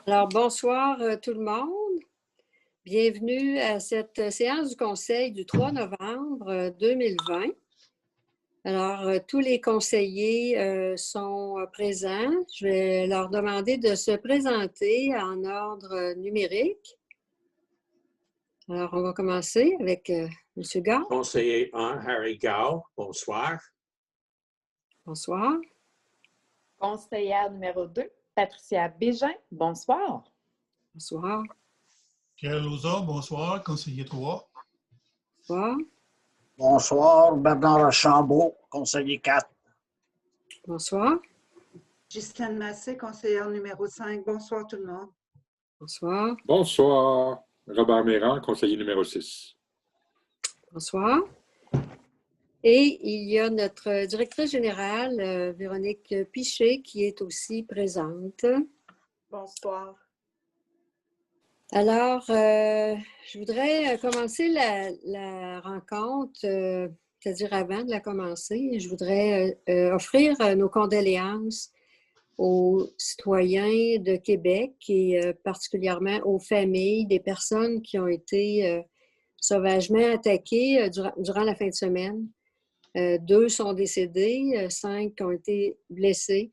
Alors, bonsoir tout le monde. Bienvenue à cette séance du Conseil du 3 novembre 2020. Alors, tous les conseillers sont présents. Je vais leur demander de se présenter en ordre numérique. Alors, on va commencer avec M. Gall. Conseiller 1, Harry Gall, bonsoir. Bonsoir. Conseillère numéro 2, Patricia Bégin, bonsoir. Bonsoir. Pierre Lauzon, bonsoir. Conseiller 3. Bonsoir. Bonsoir, Bernard Archambault, conseiller 4. Bonsoir. Justine Massé, conseillère numéro 5. Bonsoir tout le monde. Bonsoir. Bonsoir. Robert Méran, conseiller numéro 6. Bonsoir. Et il y a notre directrice générale, Véronique Piché, qui est aussi présente. Bonsoir. Alors, je voudrais commencer la rencontre, c'est-à-dire avant de la commencer, je voudrais offrir nos condoléances aux citoyens de Québec et particulièrement aux familles des personnes qui ont été sauvagement attaquées durant la fin de semaine. 2 sont décédés, 5 ont été blessés.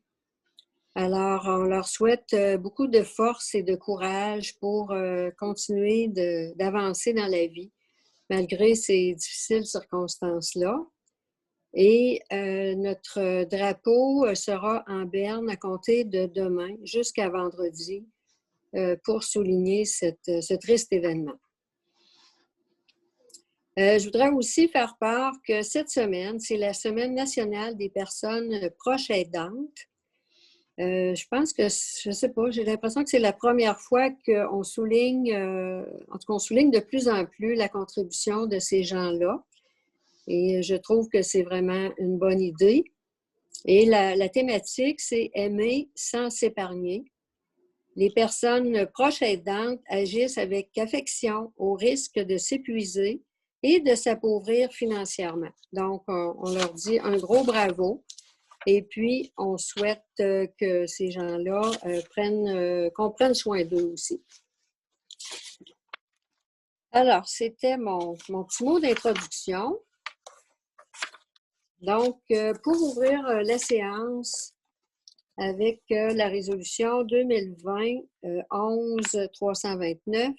Alors, on leur souhaite beaucoup de force et de courage pour continuer d'avancer dans la vie, malgré ces difficiles circonstances-là. Et notre drapeau sera en berne à compter de demain jusqu'à vendredi pour souligner ce triste événement. Je voudrais aussi faire part que cette semaine, c'est la Semaine nationale des personnes proches aidantes. Je pense que, je ne sais pas, j'ai l'impression que c'est la première fois qu'on souligne, en tout cas, on souligne de plus en plus la contribution de ces gens-là. Et je trouve que c'est vraiment une bonne idée. Et la thématique, c'est « Aimer sans s'épargner ». Les personnes proches aidantes agissent avec affection au risque de s'épuiser et de s'appauvrir financièrement. Donc, on leur dit un gros bravo. Et puis, on souhaite que ces gens-là qu'on prenne soin d'eux aussi. Alors, c'était mon petit mot d'introduction. Donc, pour ouvrir la séance avec la résolution 2020-11-329,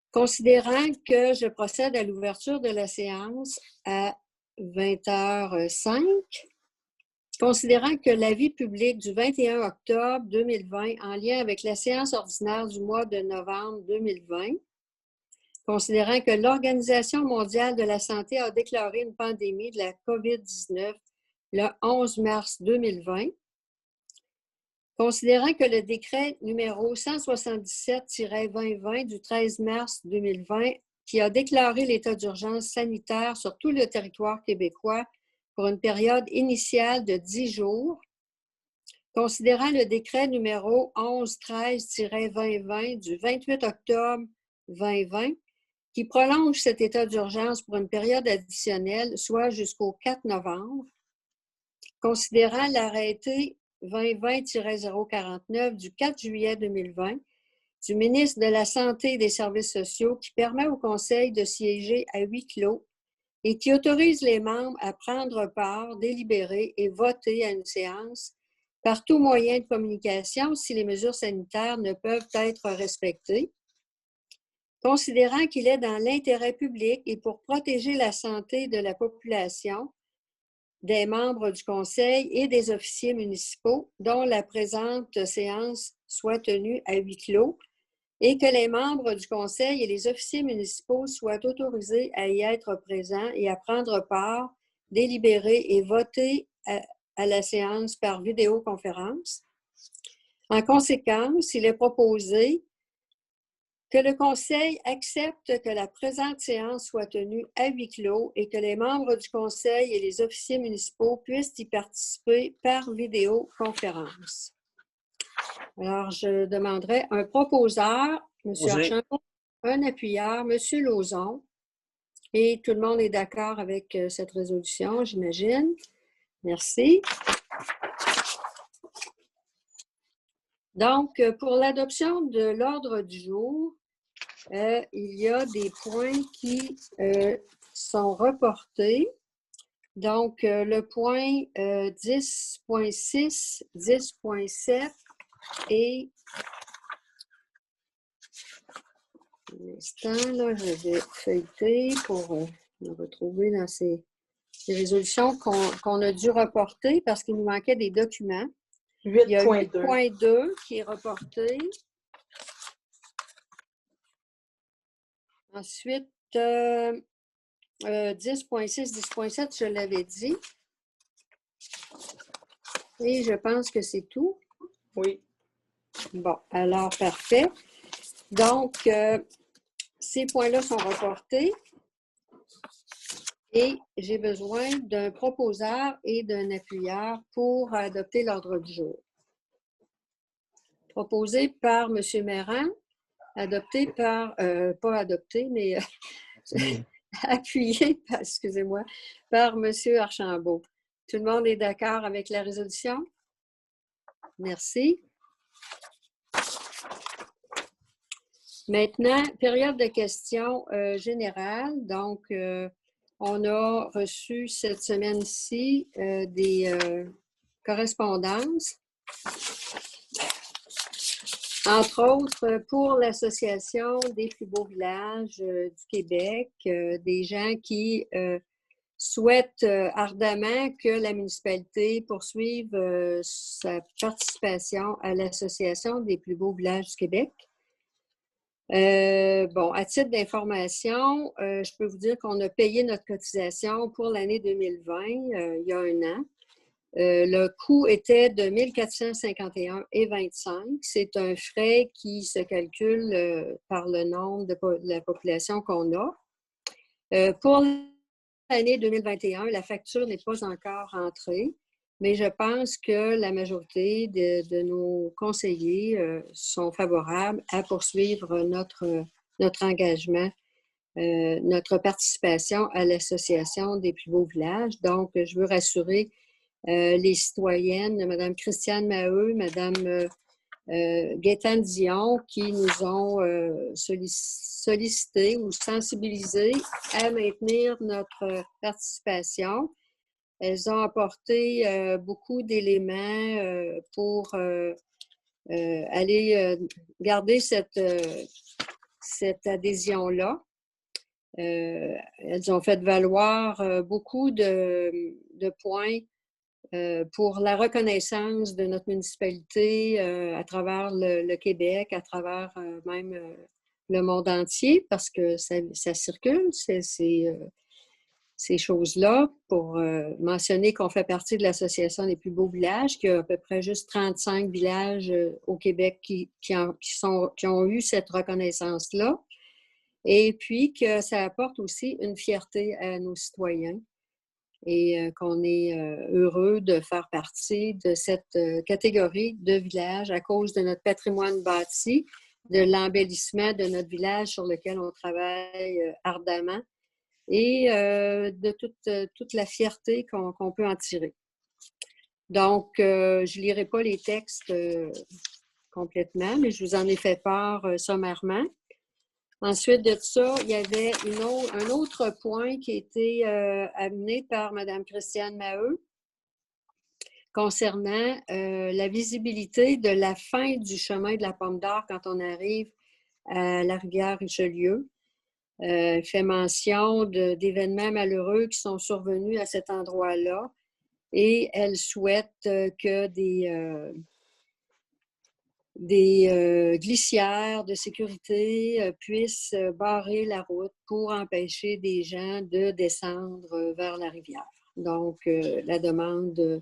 considérant que je procède à l'ouverture de la séance à 20h05, considérant que l'avis public du 21 octobre 2020 en lien avec la séance ordinaire du mois de novembre 2020, considérant que l'Organisation mondiale de la santé a déclaré une pandémie de la COVID-19 le 11 mars 2020, considérant que le décret numéro 177-2020 du 13 mars 2020, qui a déclaré l'état d'urgence sanitaire sur tout le territoire québécois pour une période initiale de 10 jours, considérant le décret numéro 1113-2020 du 28 octobre 2020, qui prolonge cet état d'urgence pour une période additionnelle, soit jusqu'au 4 novembre, considérant l'arrêté 2020-049 du 4 juillet 2020 du ministre de la Santé et des Services sociaux qui permet au Conseil de siéger à huis clos et qui autorise les membres à prendre part, délibérer et voter à une séance par tout moyen de communication si les mesures sanitaires ne peuvent être respectées. Considérant qu'il est dans l'intérêt public et pour protéger la santé de la population, des membres du Conseil et des officiers municipaux dont la présente séance soit tenue à huis clos et que les membres du Conseil et les officiers municipaux soient autorisés à y être présents et à prendre part, délibérer et voter à la séance par vidéoconférence. En conséquence, il est proposé que le Conseil accepte que la présente séance soit tenue à huis clos et que les membres du Conseil et les officiers municipaux puissent y participer par vidéoconférence. Alors, je demanderai un proposeur, M. Archambault, un appuyeur, M. Lauzon, et tout le monde est d'accord avec cette résolution, j'imagine. Merci. Donc, pour l'adoption de l'ordre du jour, il y a des points qui sont reportés. Donc, le point 10.6, 10.7 et... Un instant, là, je vais feuilleter pour me retrouver dans ces résolutions qu'on a dû reporter parce qu'il nous manquait des documents. Il y a 8.2 qui est reporté. Ensuite, 10.6, 10.7, je l'avais dit. Et je pense que c'est tout. Oui. Bon, alors, parfait. Donc, ces points-là sont reportés. Et j'ai besoin d'un proposeur et d'un appuyeur pour adopter l'ordre du jour. Proposé par M. Méran, adopté par, pas adopté, mais appuyé, excusez-moi, par M. Archambault. Tout le monde est d'accord avec la résolution? Merci. Maintenant, période de questions générales. Donc, on a reçu cette semaine-ci des correspondances. Entre autres, pour l'Association des plus beaux villages du Québec, des gens qui souhaitent ardemment que la municipalité poursuive sa participation à l'Association des plus beaux villages du Québec. Bon, à titre d'information, je peux vous dire qu'on a payé notre cotisation pour l'année 2020, il y a un an. Le coût était de 1 451,25 $. C'est un frais qui se calcule par le nombre de la population qu'on a. Pour l'année 2021, la facture n'est pas encore entrée, mais je pense que la majorité de nos conseillers sont favorables à poursuivre notre engagement, notre participation à l'Association des plus beaux villages. Donc, je veux rassurer les citoyennes, Mme Christiane Maheu, Mme Gaétane Dion, qui nous ont sollicité ou sensibilisé à maintenir notre participation. Elles ont apporté beaucoup d'éléments pour aller garder cette adhésion-là. Elles ont fait valoir beaucoup de points pour la reconnaissance de notre municipalité à travers le Québec, à travers même le monde entier, parce que ça circule, ces choses-là, pour mentionner qu'on fait partie de l'Association des plus beaux villages, qu'il y a à peu près juste 35 villages au Québec qui ont eu cette reconnaissance-là, et puis que ça apporte aussi une fierté à nos citoyens et qu'on est heureux de faire partie de cette catégorie de villages à cause de notre patrimoine bâti, de l'embellissement de notre village sur lequel on travaille ardemment et de toute la fierté qu'on peut en tirer. Donc, je ne lirai pas les textes complètement, mais je vous en ai fait part sommairement. Ensuite de ça, il y avait un autre point qui a été amené par Mme Christiane Maheu concernant la visibilité de la fin du chemin de la Pomme d'Or quand on arrive à la rivière Richelieu. Elle fait mention d'événements malheureux qui sont survenus à cet endroit-là et elle souhaite que des glissières de sécurité puissent barrer la route pour empêcher des gens de descendre vers la rivière. Donc, la demande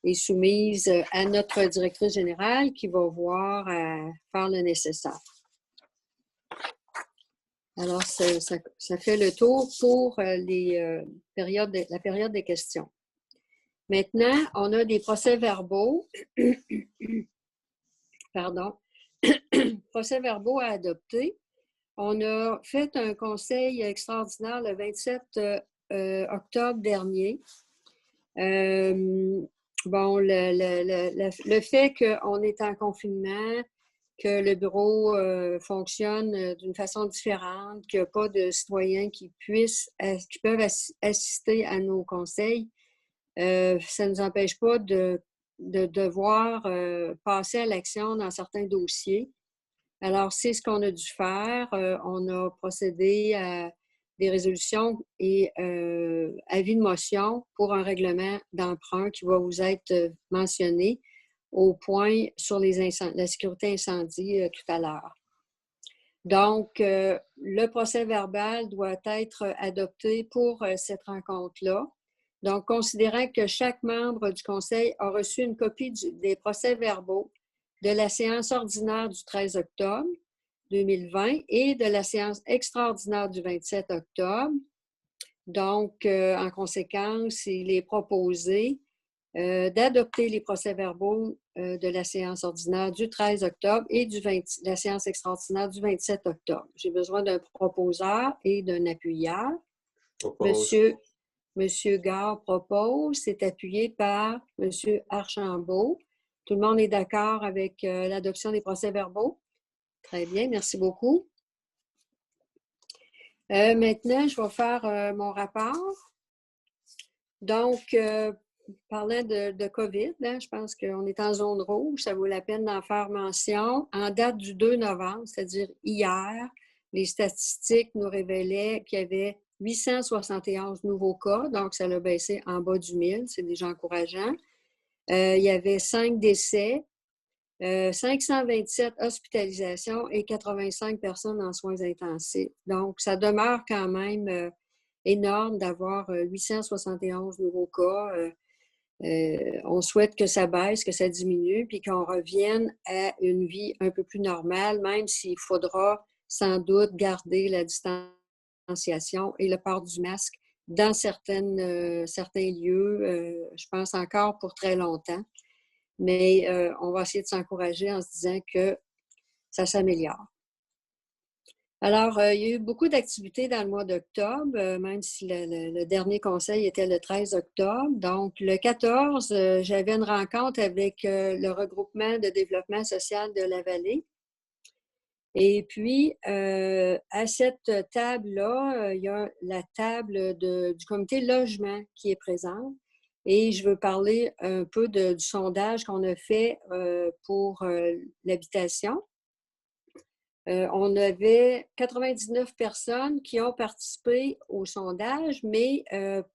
est soumise à notre directrice générale qui va voir à faire le nécessaire. Alors, ça fait le tour pour la période des questions. Maintenant, on a des procès-verbaux. Pardon. Procès-verbaux à adopter. On a fait un conseil extraordinaire le 27 octobre dernier. bon, le fait qu'on est en confinement, que le bureau fonctionne d'une façon différente, qu'il n'y a pas de citoyens qui peuvent assister à nos conseils, ça ne nous empêche pas de devoir passer à l'action dans certains dossiers. Alors, c'est ce qu'on a dû faire. On a procédé à des résolutions et avis de motion pour un règlement d'emprunt qui va vous être mentionné au point sur la sécurité incendie tout à l'heure. Donc, le procès-verbal doit être adopté pour cette rencontre-là. Donc, considérant que chaque membre du Conseil a reçu une copie des procès-verbaux de la séance ordinaire du 13 octobre 2020 et de la séance extraordinaire du 27 octobre. Donc, en conséquence, il est proposé d'adopter les procès-verbaux de la séance ordinaire du 13 octobre et de la séance extraordinaire du 27 octobre. J'ai besoin d'un proposeur et d'un appuyeur. Monsieur Gare propose, c'est appuyé par Monsieur Archambault. Tout le monde est d'accord avec l'adoption des procès-verbaux? Très bien, merci beaucoup. Maintenant, je vais faire mon rapport. Donc, parlant de COVID, hein, je pense qu'on est en zone rouge, ça vaut la peine d'en faire mention. En date du 2 novembre, c'est-à-dire hier, les statistiques nous révélaient qu'il y avait 871 nouveaux cas, donc ça a baissé en bas du 1000, c'est déjà encourageant. Il y avait 5 décès, 527 hospitalisations et 85 personnes en soins intensifs. Donc, ça demeure quand même énorme d'avoir 871 nouveaux cas. On souhaite que ça baisse, que ça diminue, puis qu'on revienne à une vie un peu plus normale, même s'il faudra sans doute garder la distanciation et le port du masque dans certains lieux, je pense encore pour très longtemps. Mais on va essayer de s'encourager en se disant que ça s'améliore. Alors, il y a eu beaucoup d'activités dans le mois d'octobre, même si le dernier conseil était le 13 octobre. Donc, le 14, j'avais une rencontre avec le regroupement de développement social de la vallée. Et puis, à cette table-là, il y a la table du comité logement qui est présente. Et je veux parler un peu du sondage qu'on a fait pour l'habitation. On avait 99 personnes qui ont participé au sondage, mais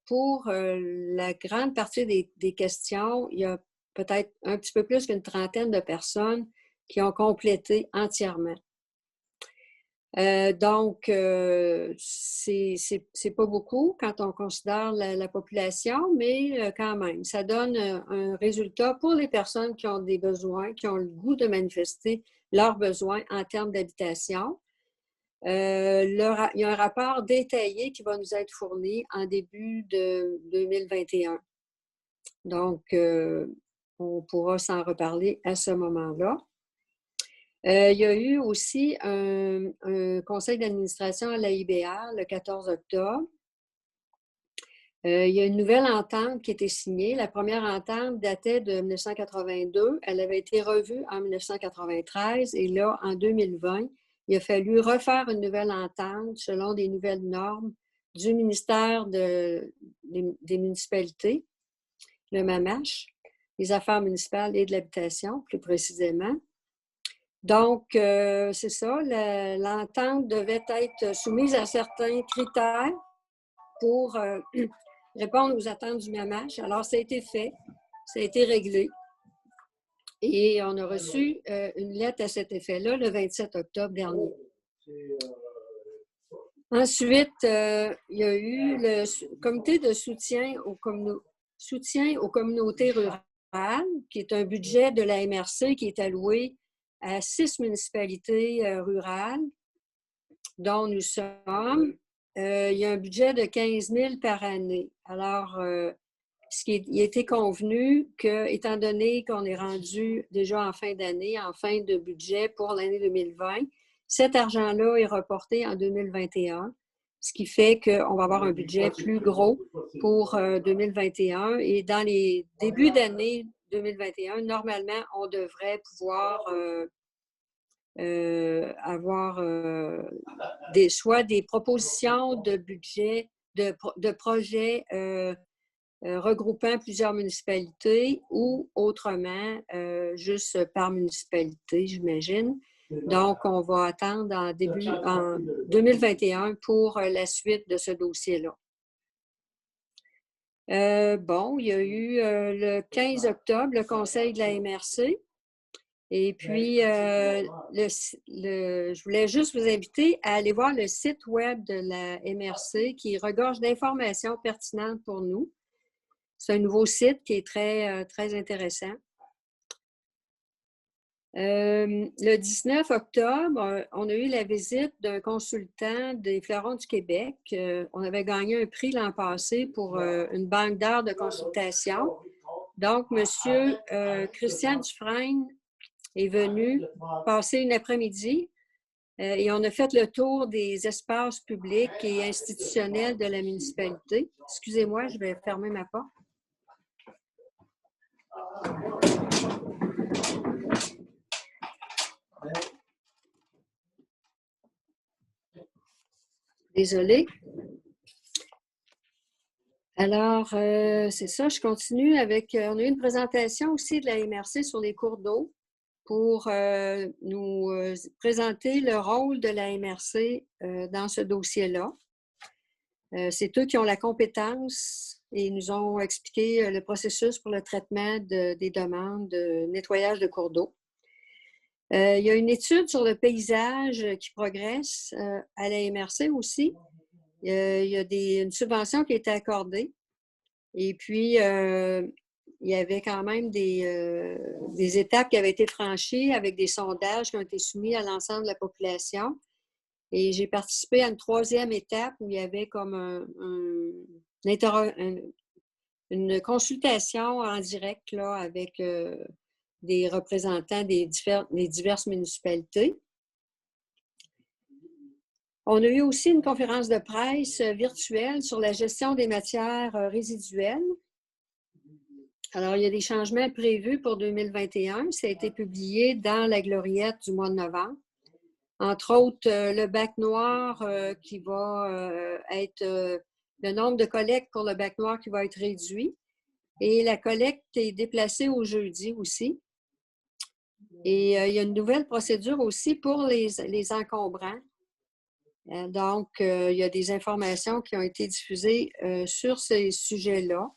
pour la grande partie des questions, il y a peut-être un petit peu plus qu'une trentaine de personnes qui ont complété entièrement. Donc, c'est pas beaucoup quand on considère la population, mais quand même, ça donne un résultat pour les personnes qui ont des besoins, qui ont le goût de manifester leurs besoins en termes d'habitation. Il y a un rapport détaillé qui va nous être fourni en début de 2021. Donc, on pourra s'en reparler à ce moment-là. Il y a eu aussi un conseil d'administration à l'AIBR le 14 octobre. Il y a une nouvelle entente qui a été signée. La première entente datait de 1982. Elle avait été revue en 1993 et là, en 2020, il a fallu refaire une nouvelle entente selon des nouvelles normes du ministère des municipalités, le MAMACH, les affaires municipales et de l'habitation, plus précisément. Donc, c'est ça, l'entente devait être soumise à certains critères pour répondre aux attentes du MAMACH. Alors, ça a été fait, ça a été réglé. Et on a reçu une lettre à cet effet-là le 27 octobre dernier. Ensuite, il y a eu le comité de soutien aux communautés rurales, qui est un budget de la MRC qui est alloué à 6 municipalités rurales, dont nous sommes. Il y a un budget de 15 000 par année. Alors, il a été convenu que, étant donné qu'on est rendu déjà en fin d'année, en fin de budget pour l'année 2020, cet argent-là est reporté en 2021 ce qui fait qu'on va avoir un budget plus gros pour 2021. Et dans les débuts d'année 2021, normalement, on devrait pouvoir avoir soit des propositions de budget, de projets regroupant plusieurs municipalités ou autrement, juste par municipalité, j'imagine. Donc, on va attendre en 2021 pour la suite de ce dossier-là. Bon, il y a eu le 15 octobre, le conseil de la MRC. Et puis, je voulais juste vous inviter à aller voir le site web de la MRC qui regorge d'informations pertinentes pour nous. C'est un nouveau site qui est très, très intéressant. Le 19 octobre, on a eu la visite d'un consultant des Fleurons du Québec. On avait gagné un prix l'an passé pour une banque d'art de consultation. Donc, M. Christian Dufresne est venu passer une après-midi et on a fait le tour des espaces publics et institutionnels de la municipalité. Excusez-moi, je vais fermer ma porte. Désolée. Alors, c'est ça, je continue avec... on a eu une présentation aussi de la MRC sur les cours d'eau pour nous présenter le rôle de la MRC dans ce dossier-là. C'est eux qui ont la compétence et ils nous ont expliqué le processus pour le traitement des demandes de nettoyage de cours d'eau. Il y a une étude sur le paysage qui progresse à la MRC aussi. Il y a une subvention qui a été accordée. Et puis, il y avait quand même des étapes qui avaient été franchies avec des sondages qui ont été soumis à l'ensemble de la population. Et j'ai participé à une troisième étape où il y avait comme une consultation en direct là, avec des représentants des diverses municipalités. On a eu aussi une conférence de presse virtuelle sur la gestion des matières résiduelles. Alors, il y a des changements prévus pour 2021. Ça a été publié dans la Gloriette du mois de novembre. Entre autres, le bac noir qui va être... le nombre de collectes pour le bac noir qui va être réduit. Et la collecte est déplacée au jeudi aussi. Et il y a une nouvelle procédure aussi pour les encombrants. Donc, il y a des informations qui ont été diffusées sur ces sujets-là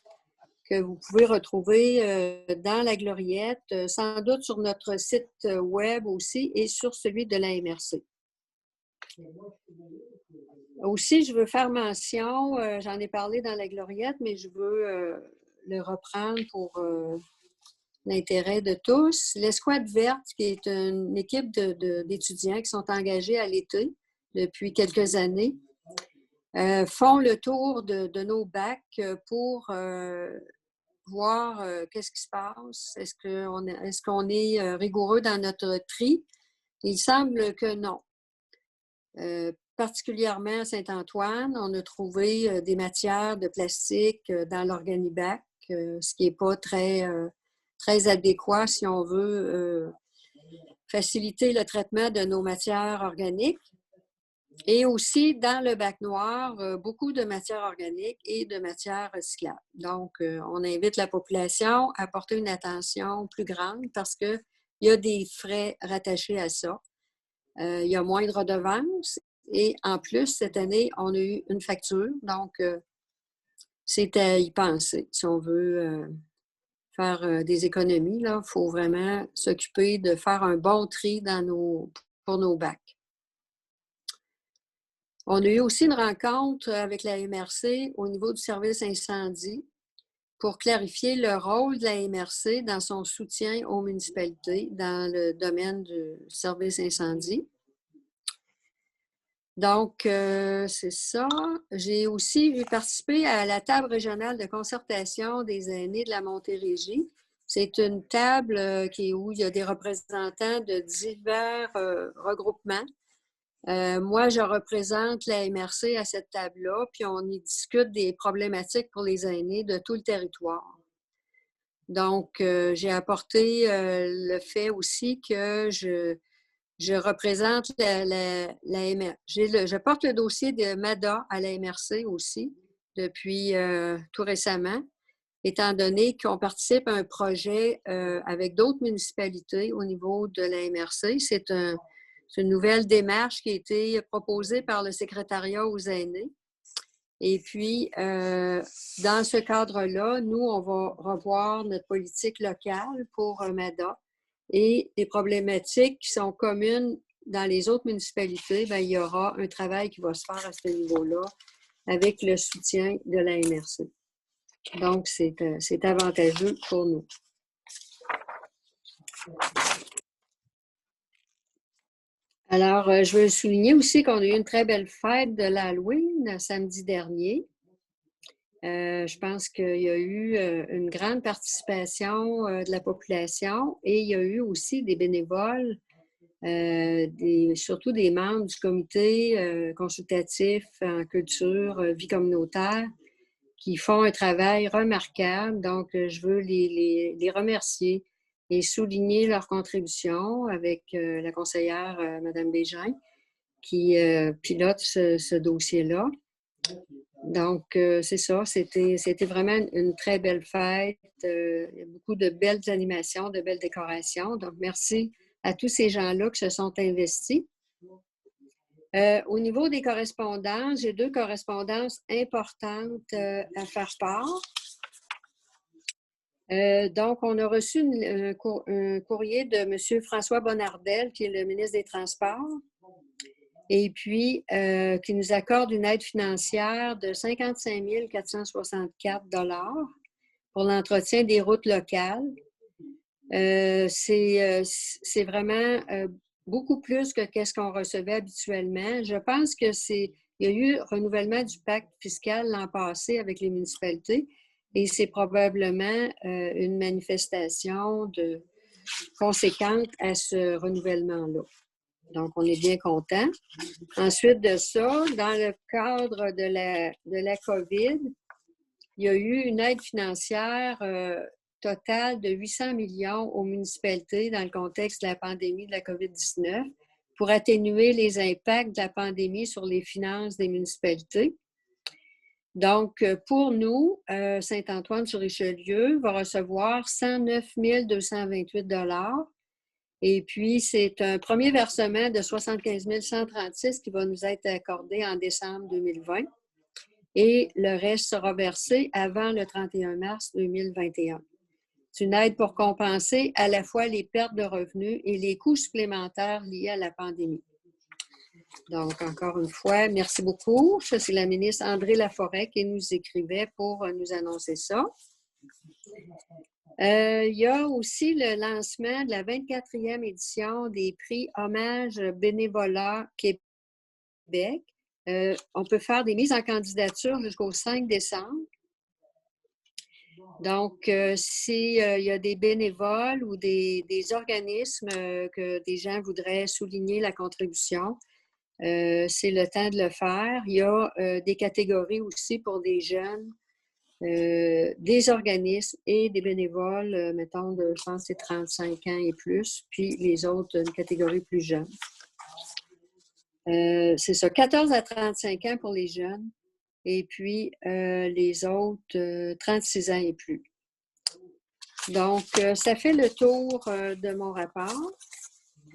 que vous pouvez retrouver dans la Gloriette, sans doute sur notre site web aussi et sur celui de la MRC. Aussi, je veux faire mention, j'en ai parlé dans la Gloriette, mais je veux le reprendre pour l'intérêt de tous. L'Escouade verte, qui est une équipe d'étudiants qui sont engagés à l'été depuis quelques années, font le tour de nos bacs pour voir qu'est-ce qui se passe. Est-ce qu'on est rigoureux dans notre tri? Il semble que non. Particulièrement à Saint-Antoine, on a trouvé des matières de plastique dans l'organibac, ce qui n'est pas très adéquat si on veut faciliter le traitement de nos matières organiques. Et aussi, dans le bac noir, beaucoup de matières organiques et de matières recyclables. Donc, on invite la population à porter une attention plus grande parce qu'il y a des frais rattachés à ça. Il y a moins de redevances. Et en plus, cette année, on a eu une facture. Donc, c'est à y penser. Si on veut faire des économies, il faut vraiment s'occuper de faire un bon tri pour nos bacs. On a eu aussi une rencontre avec la MRC au niveau du service incendie pour clarifier le rôle de la MRC dans son soutien aux municipalités dans le domaine du service incendie. Donc, c'est ça. J'ai aussi vu participer à la table régionale de concertation des aînés de la Montérégie. C'est une table où il y a des représentants de divers regroupements. Moi, je représente la MRC à cette table-là, puis on y discute des problématiques pour les aînés de tout le territoire. Donc, j'ai apporté le fait aussi que je représente la MRC. Je porte le dossier de MADA à la MRC aussi depuis tout récemment, étant donné qu'on participe à un projet avec d'autres municipalités au niveau de la MRC. C'est une nouvelle démarche qui a été proposée par le secrétariat aux aînés. Et puis, dans ce cadre-là, nous, on va revoir notre politique locale pour MADA et des problématiques qui sont communes dans les autres municipalités. Bien, il y aura un travail qui va se faire à ce niveau-là avec le soutien de la MRC. Donc, c'est avantageux pour nous. Alors, je veux souligner aussi qu'on a eu une très belle fête de l'Halloween samedi dernier. Je pense qu'il y a eu une grande participation de la population et il y a eu aussi des bénévoles, surtout des membres du comité consultatif en culture, vie communautaire, qui font un travail remarquable. Donc, je veux les remercier et souligner leur contribution avec la conseillère Mme Bégin, qui pilote ce dossier-là. Donc, c'est ça, c'était vraiment une très belle fête. Il y a beaucoup de belles animations, de belles décorations. Donc, merci à tous ces gens-là qui se sont investis. Au niveau des correspondances, j'ai 2 correspondances importantes à faire part. Donc, on a reçu un courrier de M. François Bonnardel, qui est le ministre des Transports, et puis qui nous accorde une aide financière de 55 464 $ pour l'entretien des routes locales. C'est vraiment beaucoup plus que ce qu'on recevait habituellement. Je pense qu'il y a eu renouvellement du pacte fiscal l'an passé avec les municipalités et c'est probablement une manifestation conséquente à ce renouvellement-là. Donc, on est bien content. Ensuite de ça, dans le cadre de la COVID, il y a eu une aide financière totale de 800 millions aux municipalités dans le contexte de la pandémie de la COVID-19 pour atténuer les impacts de la pandémie sur les finances des municipalités. Donc, pour nous, Saint-Antoine-sur-Richelieu va recevoir 109 228 $ et puis, c'est un premier versement de 75 136 qui va nous être accordé en décembre 2020 et le reste sera versé avant le 31 mars 2021. C'est une aide pour compenser à la fois les pertes de revenus et les coûts supplémentaires liés à la pandémie. Donc, encore une fois, merci beaucoup. Ça, c'est la ministre André Laforêt qui nous écrivait pour nous annoncer ça. Il y a aussi le lancement de la 24e édition des prix Hommage Bénévolat Québec. On peut faire des mises en candidature jusqu'au 5 décembre. Donc, s'il y a des bénévoles ou des organismes que des gens voudraient souligner la contribution, c'est le temps de le faire. Il y a des catégories aussi pour des jeunes, des organismes et des bénévoles, mettons, je pense que c'est 35 ans et plus, puis les autres, une catégorie plus jeune. C'est ça, 14 à 35 ans pour les jeunes et puis les autres, 36 ans et plus. Donc, ça fait le tour de mon rapport.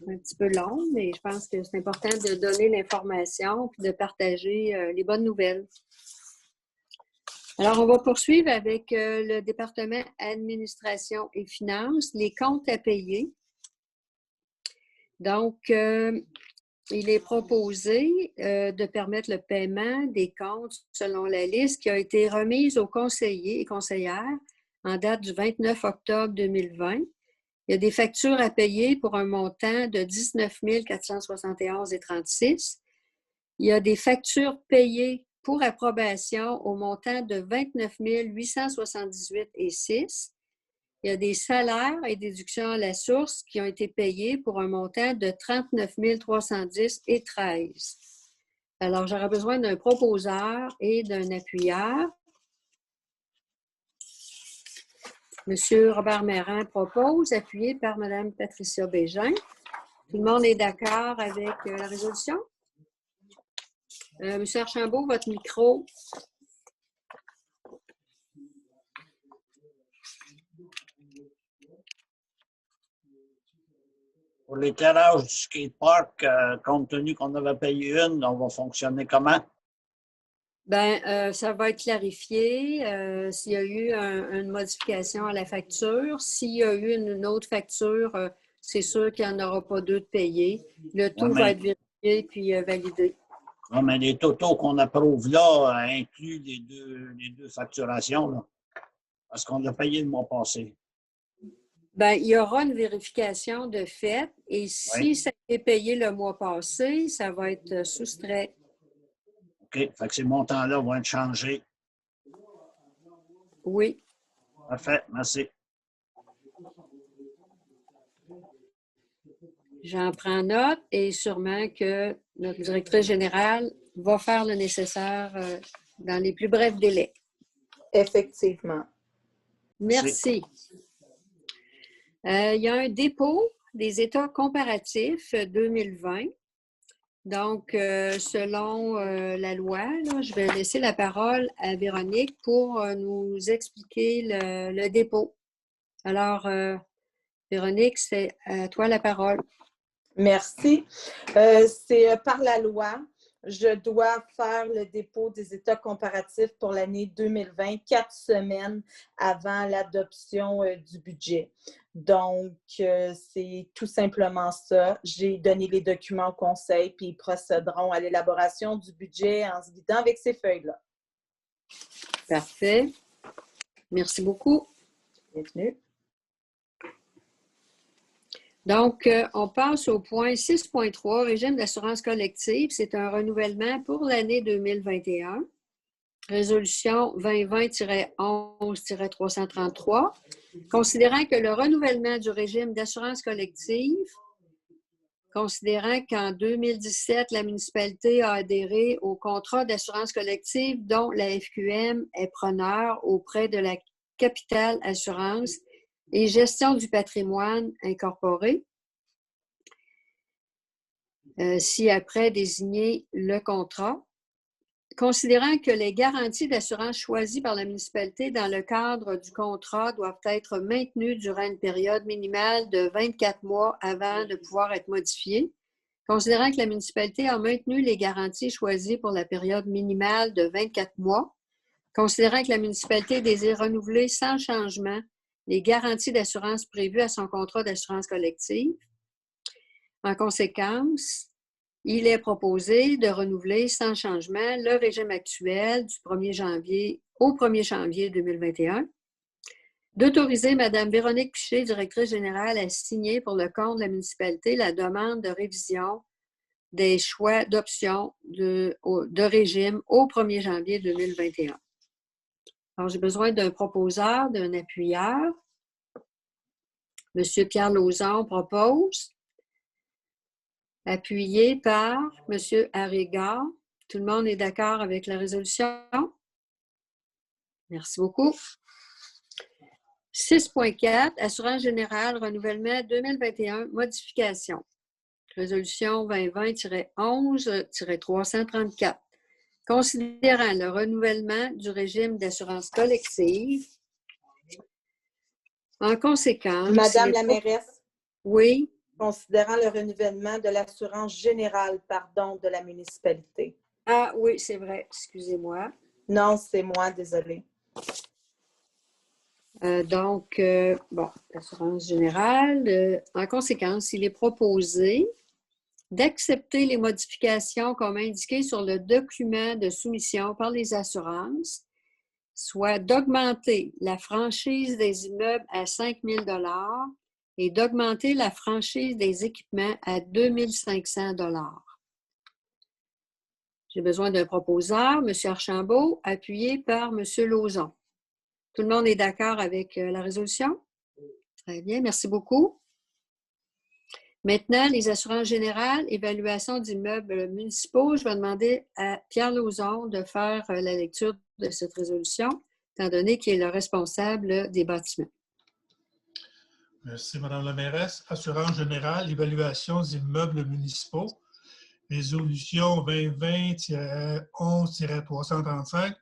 Un petit peu long, mais je pense que c'est important de donner l'information et de partager les bonnes nouvelles. Alors, on va poursuivre avec le département administration et finances, les comptes à payer. Donc, il est proposé de permettre le paiement des comptes selon la liste qui a été remise aux conseillers et conseillères en date du 29 octobre 2020. Il y a des factures à payer pour un montant de 19 471,36 $. Il y a des factures payées pour approbation au montant de 29 878,06 $. il y a des salaires et déductions à la source qui ont été payés pour un montant de 39 310,13. Alors, j'aurais besoin d'un proposeur et d'un appuyeur. Monsieur Robert Méran propose, appuyé par Mme Patricia Bégin. Tout le monde est d'accord avec la résolution? Monsieur Archambault, votre micro. Pour l'éclairage du skatepark, compte tenu qu'on avait payé une, on va fonctionner comment? Bien, ça va être clarifié s'il y a eu une modification à la facture. S'il y a eu une autre facture, c'est sûr qu'il n'y en aura pas deux de payés. Le tout va être vérifié puis validé. Non, mais les totaux qu'on approuve là incluent les deux facturations, là, parce qu'on a payé le mois passé. Bien, il y aura une vérification de fait et si ça a été payé le mois passé, ça va être soustrait. OK. Fait que ces montants-là vont être changés. Oui. Parfait. Merci. J'en prends note et sûrement que notre directrice générale va faire le nécessaire dans les plus brefs délais. Effectivement. Merci. Il y a un dépôt des états comparatifs 2020. Donc, selon la loi, là, je vais laisser la parole à Véronique pour nous expliquer le dépôt. Alors, Véronique, c'est à toi la parole. Merci. C'est par la loi, je dois faire le dépôt des états comparatifs pour l'année 2020, 4 semaines avant l'adoption du budget. Donc, c'est tout simplement ça. J'ai donné les documents au conseil, puis ils procéderont à l'élaboration du budget en se guidant avec ces feuilles-là. Parfait. Merci beaucoup. Bienvenue. Donc, on passe au point 6.3, régime d'assurance collective. C'est un renouvellement pour l'année 2021. Résolution 2020-11-333. Considérant que le renouvellement du régime d'assurance collective, considérant qu'en 2017, la municipalité a adhéré au contrat d'assurance collective dont la FQM est preneur auprès de la Capital Assurance et gestion du patrimoine incorporé. Ci-après désigner le contrat. Considérant que les garanties d'assurance choisies par la municipalité dans le cadre du contrat doivent être maintenues durant une période minimale de 24 mois avant de pouvoir être modifiées. Considérant que la municipalité a maintenu les garanties choisies pour la période minimale de 24 mois. Considérant que la municipalité désire renouveler sans changement les garanties d'assurance prévues à son contrat d'assurance collective. En conséquence, il est proposé de renouveler sans changement le régime actuel du 1er janvier au 1er janvier 2021, d'autoriser Mme Véronique Piché, directrice générale, à signer pour le compte de la municipalité la demande de révision des choix d'options de régime au 1er janvier 2021. Alors, j'ai besoin d'un proposeur, d'un appuyeur. M. Pierre Lauzon propose, appuyé par M. Arrigard. Tout le monde est d'accord avec la résolution? Merci beaucoup. 6.4, Assurance générale, renouvellement 2021, modification. Résolution 2020-11-334. Considérant le renouvellement du régime d'assurance collective, en conséquence... Madame la mairesse. Oui. Considérant le renouvellement de l'assurance générale, de la municipalité. Ah oui, c'est vrai, excusez-moi. Non, c'est moi, désolée. Donc, l'assurance générale, en conséquence, il est proposé d'accepter les modifications comme indiquées sur le document de soumission par les assurances, soit d'augmenter la franchise des immeubles à 5 000 $ et d'augmenter la franchise des équipements à 2 500 $. J'ai besoin d'un proposeur, M. Archambault, appuyé par M. Lauzon. Tout le monde est d'accord avec la résolution? Très bien, merci beaucoup. Maintenant, les assurances générales, évaluation d'immeubles municipaux. Je vais demander à Pierre Lauzon de faire la lecture de cette résolution, étant donné qu'il est le responsable des bâtiments. Merci, Mme la mairesse. Assurance générale, évaluation d'immeubles municipaux. Résolution 2020-11-335.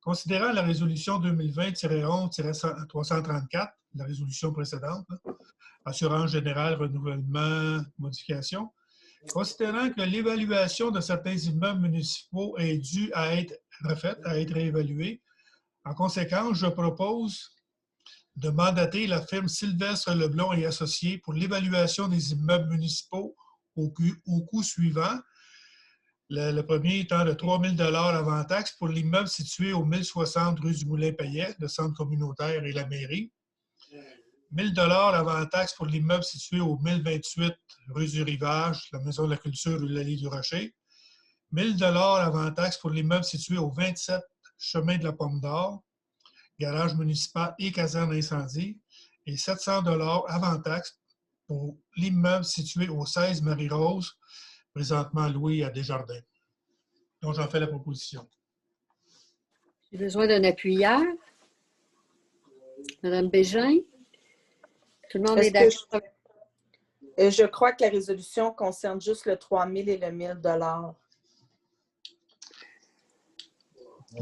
Considérant la résolution 2020-11-334, la résolution précédente, assurance générale, renouvellement, modification, considérant que l'évaluation de certains immeubles municipaux est due à être refaite, à être réévaluée, en conséquence, je propose de mandater la firme Sylvestre Leblond et Associés pour l'évaluation des immeubles municipaux au coût suivant. Le premier étant de 3 000 $ avant taxe pour l'immeuble situé au 1060 rue du Moulin-Payet, le centre communautaire et la mairie. 1 000 $ avant taxe pour l'immeuble situé au 1028 rue du Rivage, la Maison de la Culture ou l'Allée du Rocher. 1 000 $ avant taxe pour l'immeuble situé au 27 chemin de la Pomme d'Or, garage municipal et caserne incendie. Et 700 $ avant taxe pour l'immeuble situé au 16 Marie-Rose, présentement loué à Desjardins. Donc, j'en fais la proposition. J'ai besoin d'un appuyeur. Madame Bégin. Tout le monde est d'accord. Je crois que la résolution concerne juste le 3 000 et le 1 000 $.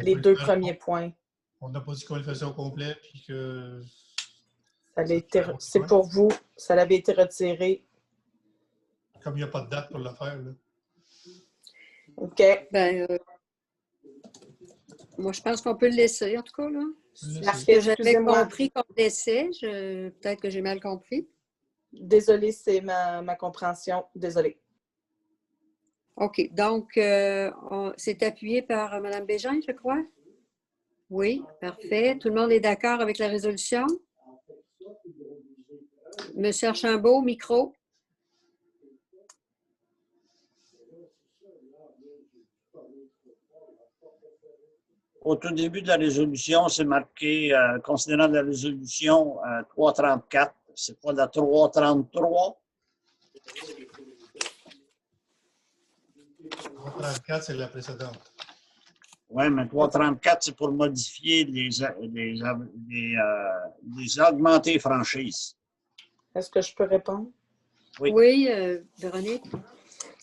Les deux premiers points. On n'a pas dit qu'on le faisait au complet, puis que... C'est pour vous. Ça avait été retiré. Comme il n'y a pas de date pour le faire, là. OK. Moi, je pense qu'on peut le laisser, en tout cas, là. Parce que que j'avais compris qu'on laissait. Peut-être que j'ai mal compris. Désolée, c'est ma compréhension. Désolée. OK. Donc, c'est appuyé par Mme Bégin, je crois? Oui, parfait. Tout le monde est d'accord avec la résolution? Monsieur Archambault, micro. Au tout début de la résolution, c'est marqué, considérant la résolution 334, c'est pas la 333? 334, c'est la précédente. Oui, mais 334, c'est pour modifier les augmenter franchises. Est-ce que je peux répondre? Oui, Véronique.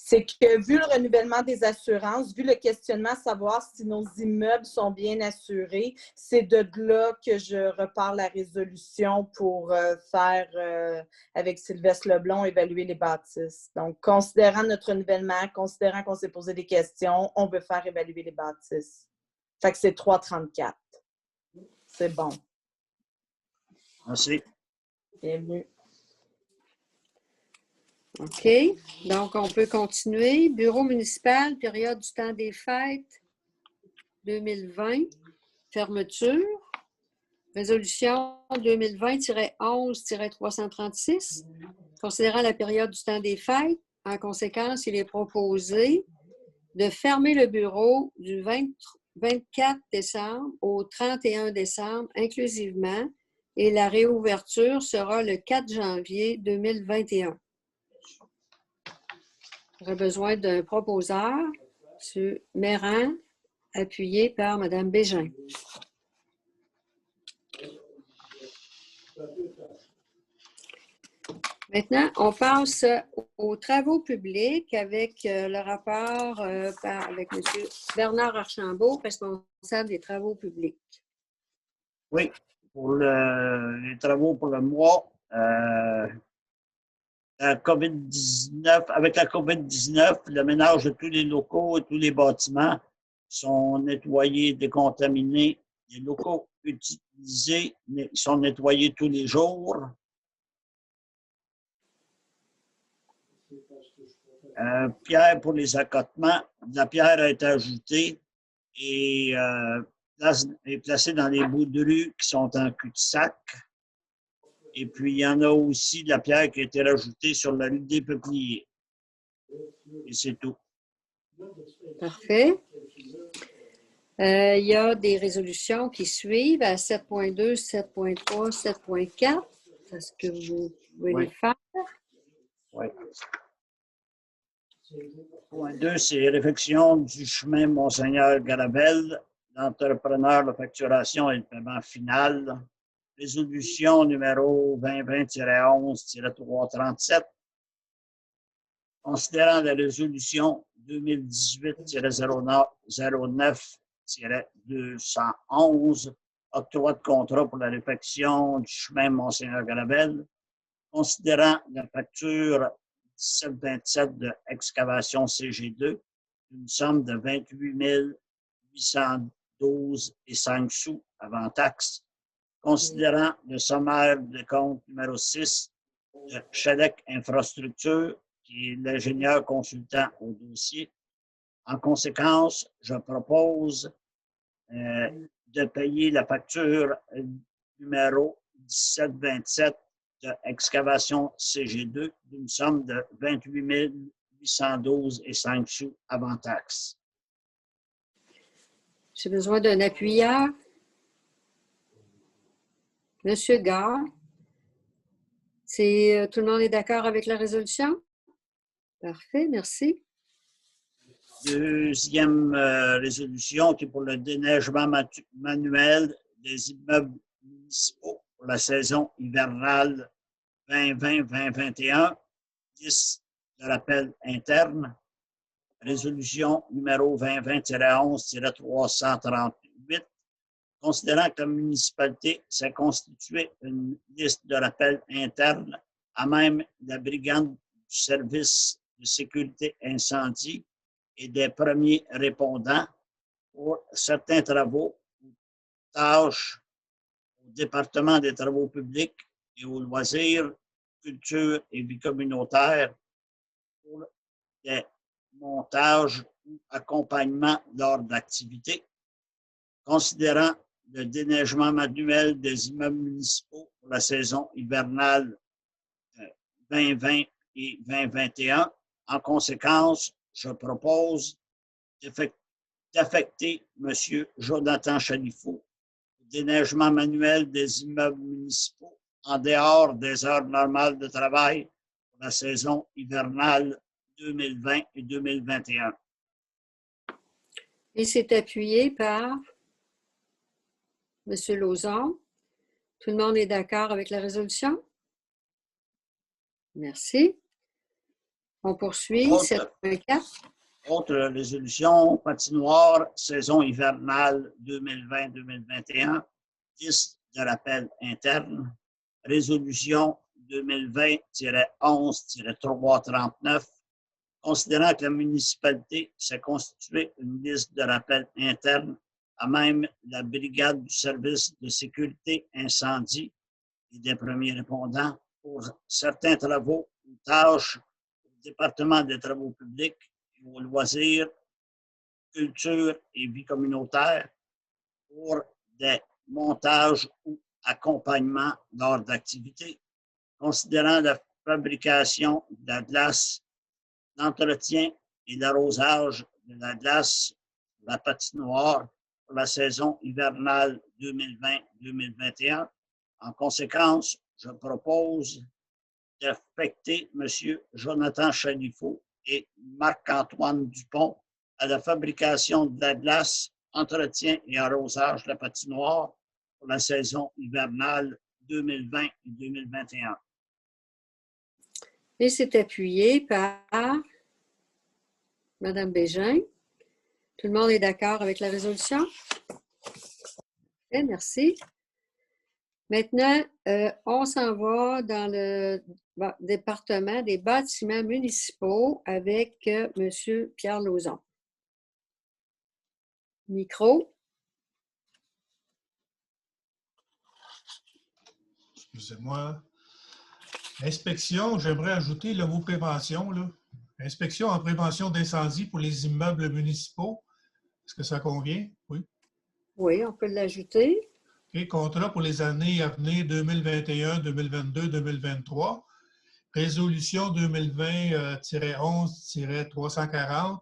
C'est que vu le renouvellement des assurances, vu le questionnement, savoir si nos immeubles sont bien assurés, c'est de là que je repars la résolution pour faire, avec Sylvestre Leblond, évaluer les bâtisses. Donc, considérant notre renouvellement, considérant qu'on s'est posé des questions, on veut faire évaluer les bâtisses. Fait que c'est 334. C'est bon. Merci. Bienvenue. OK. Donc, on peut continuer. Bureau municipal, période du temps des fêtes 2020, fermeture. Résolution 2020-11-336. Considérant la période du temps des fêtes, en conséquence, il est proposé de fermer le bureau du 24 décembre au 31 décembre inclusivement et la réouverture sera le 4 janvier 2021. J'aurais besoin d'un proposeur, M. Méran, appuyé par Mme Bégin. Maintenant, on passe aux travaux publics avec le rapport avec M. Bernard Archambault, responsable des travaux publics. Oui, pour les travaux pour le mois, la COVID-19, avec la COVID-19, le ménage de tous les locaux et tous les bâtiments sont nettoyés, décontaminés. Les locaux utilisés sont nettoyés tous les jours. Pierre pour les accotements. La pierre a été ajoutée et est placée dans les bouts de rue qui sont en cul-de-sac. Et puis, il y en a aussi de la pierre qui a été rajoutée sur la rue des Peupliers. Et c'est tout. Parfait. Il y a des résolutions qui suivent à 7.2, 7.3, 7.4. Est-ce que vous pouvez Oui. les faire? Oui. Point 2, c'est réfection du chemin Monseigneur-Garabelle, l'entrepreneur, la facturation et le paiement final. Résolution numéro 2020-11-337. Considérant la résolution 2018-09-211, octroi de contrat pour la réfection du chemin Monseigneur-Garabelle, considérant la facture 1727 de excavation CG2, une somme de 28 812,05 sous avant taxe, considérant le sommaire de compte numéro 6 de Chalec Infrastructure, qui est l'ingénieur consultant au dossier. En conséquence, je propose de payer la facture numéro 1727 de excavation CG2 d'une somme de 28 812,05 sous avant taxe. J'ai besoin d'un appuyeur. Monsieur Gare, tout le monde est d'accord avec la résolution? Parfait, merci. Deuxième résolution qui est pour le déneigement manuel des immeubles municipaux pour la saison hivernale 2020-2021, 10 de rappel interne. Résolution numéro 2020-11-338, considérant que la municipalité s'est constituée une liste de rappels internes à même la brigade du service de sécurité incendie et des premiers répondants pour certains travaux ou tâches au département des travaux publics et aux loisirs, culture et vie communautaire pour des montages ou accompagnement lors d'activités, considérant le déneigement manuel des immeubles municipaux pour la saison hivernale 2020 et 2021. En conséquence, je propose d'affecter M. Jonathan Chalifou au déneigement manuel des immeubles municipaux en dehors des heures normales de travail pour la saison hivernale 2020 et 2021. Et c'est appuyé par M. Lauzon. Tout le monde est d'accord avec la résolution? Merci. On poursuit. 7.4. Autre résolution, patinoire, saison hivernale 2020-2021, 10 de rappel interne. Résolution 2020-11-339, considérant que la municipalité s'est constituée une liste de rappel interne à même la brigade du service de sécurité incendie et des premiers répondants pour certains travaux ou tâches au département des travaux publics et aux loisirs, culture et vie communautaire pour des montages ou accompagnements lors d'activités, considérant la fabrication de la glace, l'entretien et l'arrosage de la glace, la patinoire pour la saison hivernale 2020-2021. En conséquence, je propose d'affecter M. Jonathan Chalifou et Marc-Antoine Dupont à la fabrication de la glace, entretien et arrosage de la patinoire pour la saison hivernale 2020 et 2021. Et c'est appuyé par Mme Bégin. Tout le monde est d'accord avec la résolution? Merci. Maintenant, on s'en va dans le département des bâtiments municipaux avec M. Pierre Lauzon. Micro. Excusez-moi. Inspection, j'aimerais ajouter le mot prévention, là. Inspection en prévention d'incendie pour les immeubles municipaux. Est-ce que ça convient? Oui. Oui, on peut l'ajouter. Okay. Contrat pour les années à venir 2021, 2022, 2023. Résolution 2020-11-340.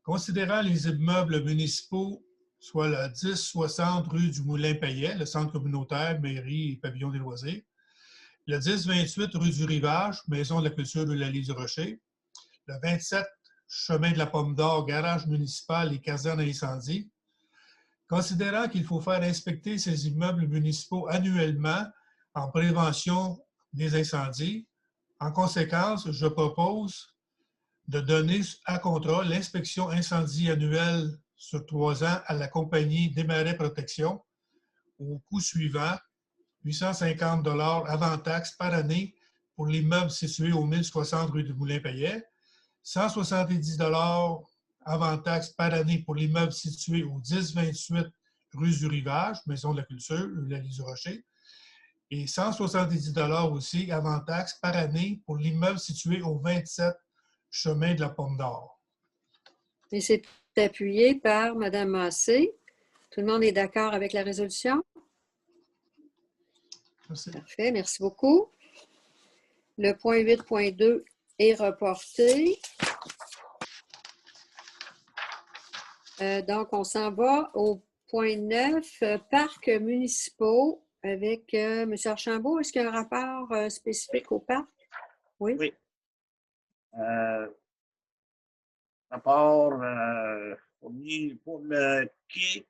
Considérant les immeubles municipaux, soit la 1060 rue du Moulin-Payet, le centre communautaire, mairie et pavillon des loisirs, le 10-28 rue du Rivage, Maison de la culture de la Lise du Rocher, le 27 chemin de la Pomme d'Or, garage municipal et caserne à incendie. Considérant qu'il faut faire inspecter ces immeubles municipaux annuellement en prévention des incendies, en conséquence, je propose de donner à contrat l'inspection incendie annuelle sur 3 ans à la compagnie Desmarais Protection au coût suivant, 850 $ avant taxe par année pour l'immeuble situé au 1060 rue du Moulin-Payet, 170 $ avant taxe par année pour l'immeuble situé au 1028 rue du Rivage, Maison de la culture, la Lise du Rocher, et 170 $ aussi avant taxe par année pour l'immeuble situé au 27 chemin de la Pomme d'Or. Et c'est appuyé par Mme Massé. Tout le monde est d'accord avec la résolution? Merci. Parfait, merci beaucoup. Le point 8.2 est reporté. Donc, on s'en va au point 9, parcs municipaux avec M. Archambault. Est-ce qu'il y a un rapport spécifique au parc? Oui. Oui. Rapport pour le quai.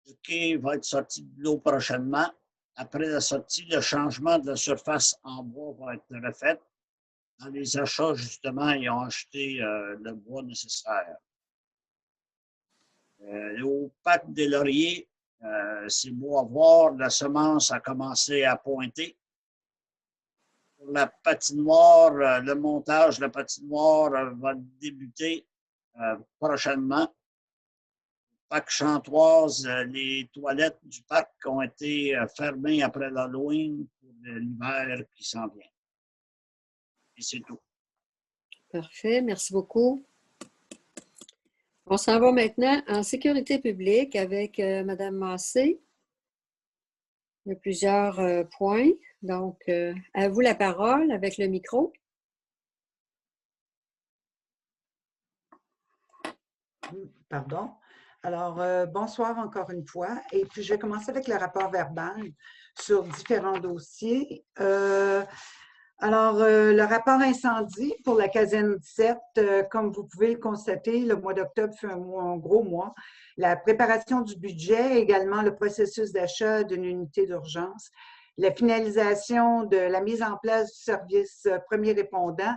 Le quai va être sorti de l'eau prochainement. Après la sortie, le changement de la surface en bois va être refait. Dans les achats, justement, ils ont acheté le bois nécessaire. Au parc des Lauriers, c'est beau à voir, la semence a commencé à pointer. Pour la patinoire, le montage de la patinoire va débuter prochainement. Parc Chantoise, les toilettes du parc ont été fermées après l'Halloween pour l'hiver qui s'en vient. Et c'est tout. Parfait, merci beaucoup. On s'en va maintenant en sécurité publique avec Mme Massé. Il y a plusieurs points. Donc, à vous la parole avec le micro. Pardon. Alors, bonsoir encore une fois. Et puis, je vais commencer avec le rapport verbal sur différents dossiers. Le rapport incendie pour la caserne 17, comme vous pouvez le constater, le mois d'octobre fut un gros mois. La préparation du budget, également le processus d'achat d'une unité d'urgence, la finalisation de la mise en place du service premier répondant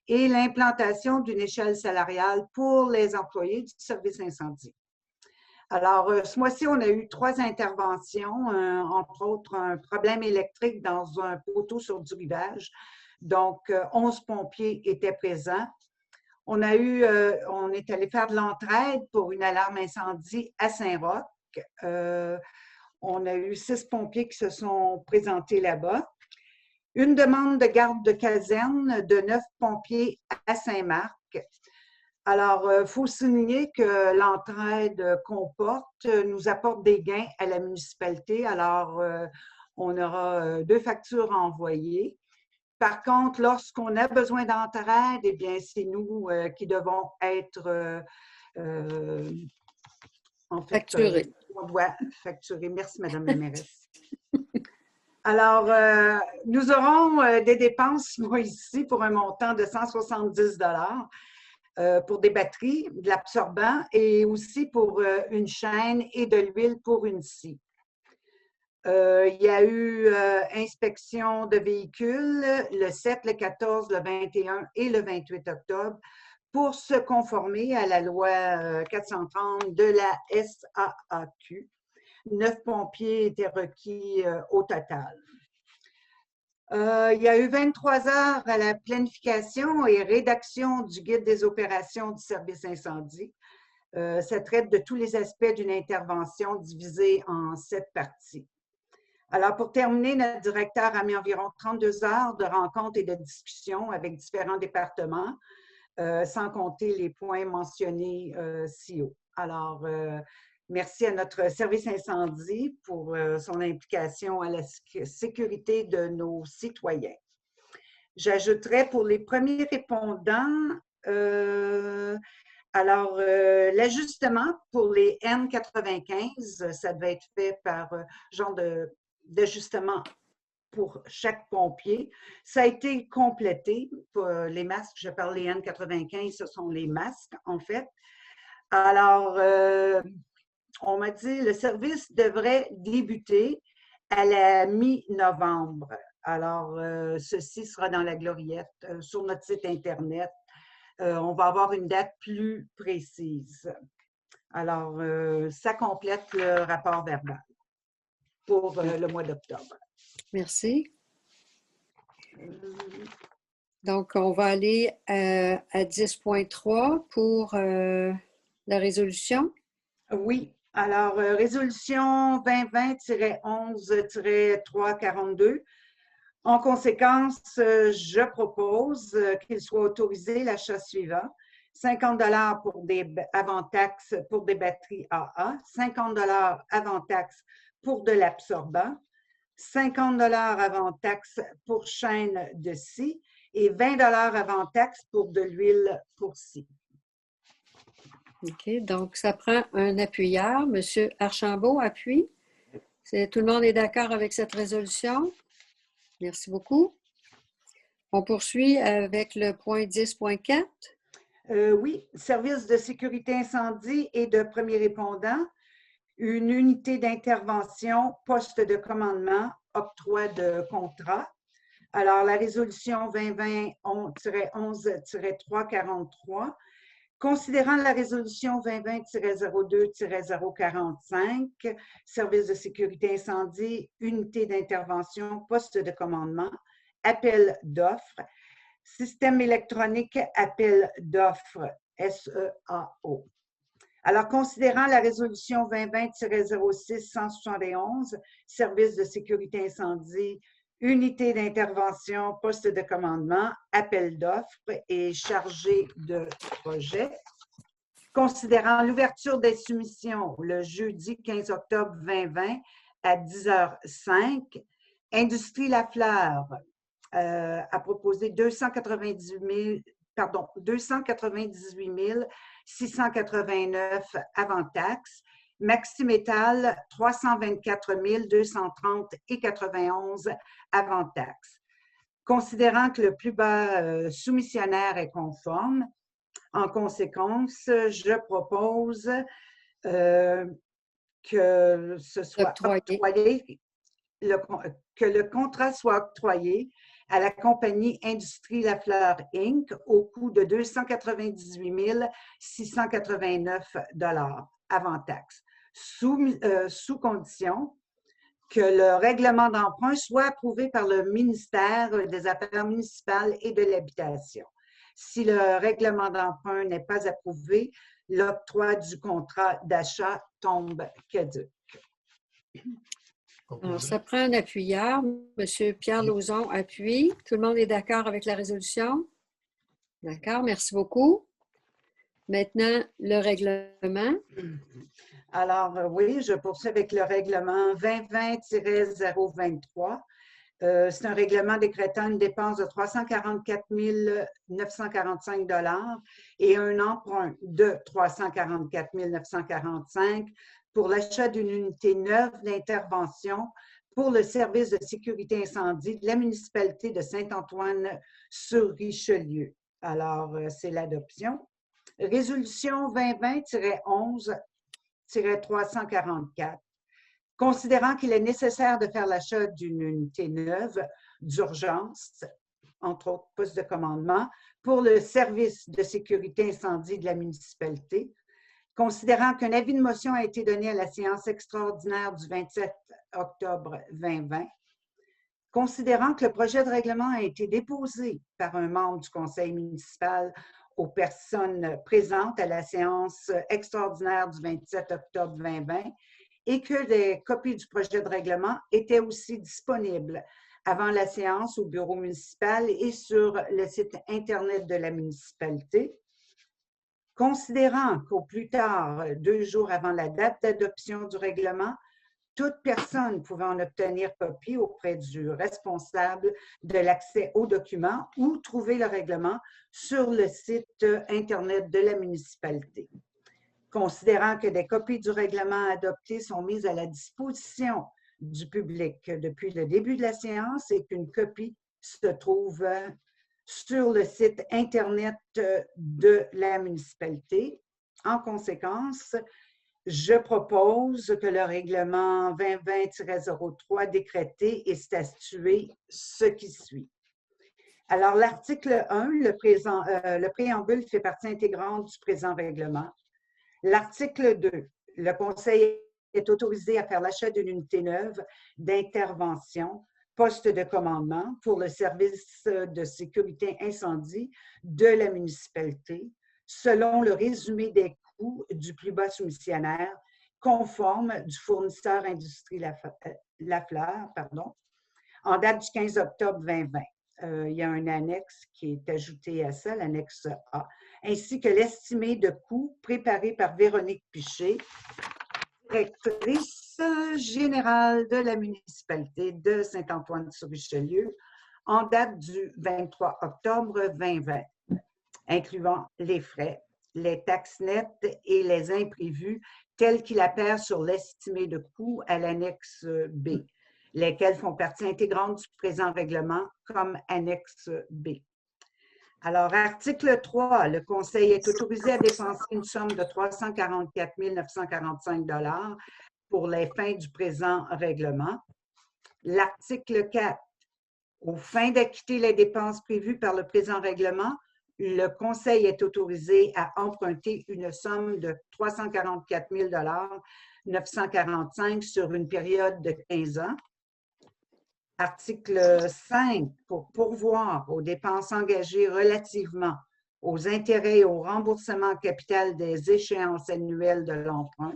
et l'implantation d'une échelle salariale pour les employés du service incendie. Alors, ce mois-ci, on a eu 3 interventions, entre autres un problème électrique dans un poteau sur du rivage. Donc, 11 pompiers étaient présents. On est allé faire de l'entraide pour une alarme incendie à Saint-Roch. On a eu 6 pompiers qui se sont présentés là-bas. Une demande de garde de caserne de 9 pompiers à Saint-Marc. Alors, il faut souligner que l'entraide qu'on porte nous apporte des gains à la municipalité. Alors, on aura 2 factures à envoyer. Par contre, lorsqu'on a besoin d'entraide, eh bien, c'est nous qui devons être Facturés. On doit facturer. Merci, Madame la mairesse. Alors, nous aurons des dépenses, moi, ici, pour un montant de 170 $ pour des batteries, de l'absorbant et aussi pour une chaîne et de l'huile pour une scie. Il y a eu inspection de véhicules le 7, le 14, le 21 et le 28 octobre pour se conformer à la loi 430 de la SAAQ. 9 pompiers étaient requis au total. Il y a eu 23 heures à la planification et rédaction du guide des opérations du service incendie. Ça traite de tous les aspects d'une intervention divisée en 7 parties. Alors, pour terminer, notre directeur a mis environ 32 heures de rencontres et de discussions avec différents départements, sans compter les points mentionnés ci haut. Alors, merci à notre service incendie pour son implication à la sécurité de nos citoyens. J'ajouterais pour les premiers répondants, l'ajustement pour les N95, ça devait être fait par genre d'ajustement pour chaque pompier. Ça a été complété. Pour les masques, je parle des N95, ce sont les masques, en fait. Alors, on m'a dit le service devrait débuter à la mi-novembre. Alors, ceci sera dans la gloriette, sur notre site Internet. On va avoir une date plus précise. Alors, ça complète le rapport verbal pour le mois d'octobre. Merci. Donc, on va aller à 10.3 pour la résolution. Oui. Alors, résolution 2020-11-342. En conséquence, je propose qu'il soit autorisé l'achat suivant. 50 $ avant taxe pour des batteries AA, 50 $ avant taxe pour de l'absorbant, 50 $ avant taxe pour chaîne de scie et 20 $ avant taxe pour de l'huile pour scie. OK, donc ça prend un appuyeur. Monsieur Archambault, appuie. Tout le monde est d'accord avec cette résolution? Merci beaucoup. On poursuit avec le point 10.4. Oui, service de sécurité incendie et de premier répondant, une unité d'intervention, poste de commandement, octroi de contrat. Alors, la résolution 2020-11-343, considérant la résolution 2020-02-045, service de sécurité incendie, unité d'intervention, poste de commandement, appel d'offres, système électronique appel d'offres, SEAO. Alors, considérant la résolution 2020-06-171, service de sécurité incendie, unité d'intervention, poste de commandement, appel d'offres et chargé de projet. Considérant l'ouverture des soumissions le jeudi 15 octobre 2020 à 10h05, Industrie Lafleur a proposé 298 689 avant taxe. Maximétal, 324 230 et 91 avant taxe. Considérant que le plus bas soumissionnaire est conforme, en conséquence, je propose que ce soit octroyé, que le contrat soit octroyé à la compagnie Industrie Lafleur Inc. au coût de 298 689 $ avant taxe, sous condition que le règlement d'emprunt soit approuvé par le ministère des Affaires municipales et de l'Habitation. Si le règlement d'emprunt n'est pas approuvé, l'octroi du contrat d'achat tombe caduc. Alors, ça prend un appuyeur. Monsieur Pierre Lauzon appuie. Tout le monde est d'accord avec la résolution? D'accord, merci beaucoup. Maintenant, le règlement. Alors, oui, je poursuis avec le règlement 2020-023. C'est un règlement décrétant une dépense de 344 945 $ et un emprunt de 344 945 $ pour l'achat d'une unité neuve d'intervention pour le service de sécurité incendie de la municipalité de Saint-Antoine-sur-Richelieu. Alors, c'est l'adoption. Résolution 2020-11-344. Considérant qu'il est nécessaire de faire l'achat d'une unité neuve d'urgence, entre autres postes de commandement, pour le service de sécurité incendie de la municipalité, considérant qu'un avis de motion a été donné à la séance extraordinaire du 27 octobre 2020, considérant que le projet de règlement a été déposé par un membre du conseil municipal aux personnes présentes à la séance extraordinaire du 27 octobre 2020 et que des copies du projet de règlement étaient aussi disponibles avant la séance au bureau municipal et sur le site Internet de la municipalité. Considérant qu'au plus tard, 2 jours avant la date d'adoption du règlement, toute personne pouvait en obtenir copie auprès du responsable de l'accès aux documents ou trouver le règlement sur le site Internet de la municipalité. Considérant que des copies du règlement adopté sont mises à la disposition du public depuis le début de la séance et qu'une copie se trouve sur le site Internet de la municipalité. En conséquence, je propose que le règlement 2020-03 décrété et statué ce qui suit. Alors, l'article 1, le préambule fait partie intégrante du présent règlement. L'article 2, le Conseil est autorisé à faire l'achat d'une unité neuve d'intervention, poste de commandement pour le service de sécurité incendie de la municipalité, selon le résumé des coûts du plus bas soumissionnaire conforme du fournisseur Industrie Lafleur, en date du 15 octobre 2020. Il y a un annexe qui est ajouté à ça, l'annexe A, ainsi que l'estimé de coûts préparé par Véronique Piché, directrice générale de la municipalité de Saint-Antoine-sur-Richelieu, en date du 23 octobre 2020, incluant les frais, les taxes nettes et les imprévus tels qu'il apparaît sur l'estimé de coûts à l'annexe B, lesquels font partie intégrante du présent règlement comme annexe B. Alors, article 3, le Conseil est autorisé à dépenser une somme de 344 945 $ pour les fins du présent règlement. L'article 4, aux fins d'acquitter les dépenses prévues par le présent règlement, le Conseil est autorisé à emprunter une somme de 344 945 $ sur une période de 15 ans. Article 5, pour pourvoir aux dépenses engagées relativement aux intérêts et au remboursement capital des échéances annuelles de l'emprunt,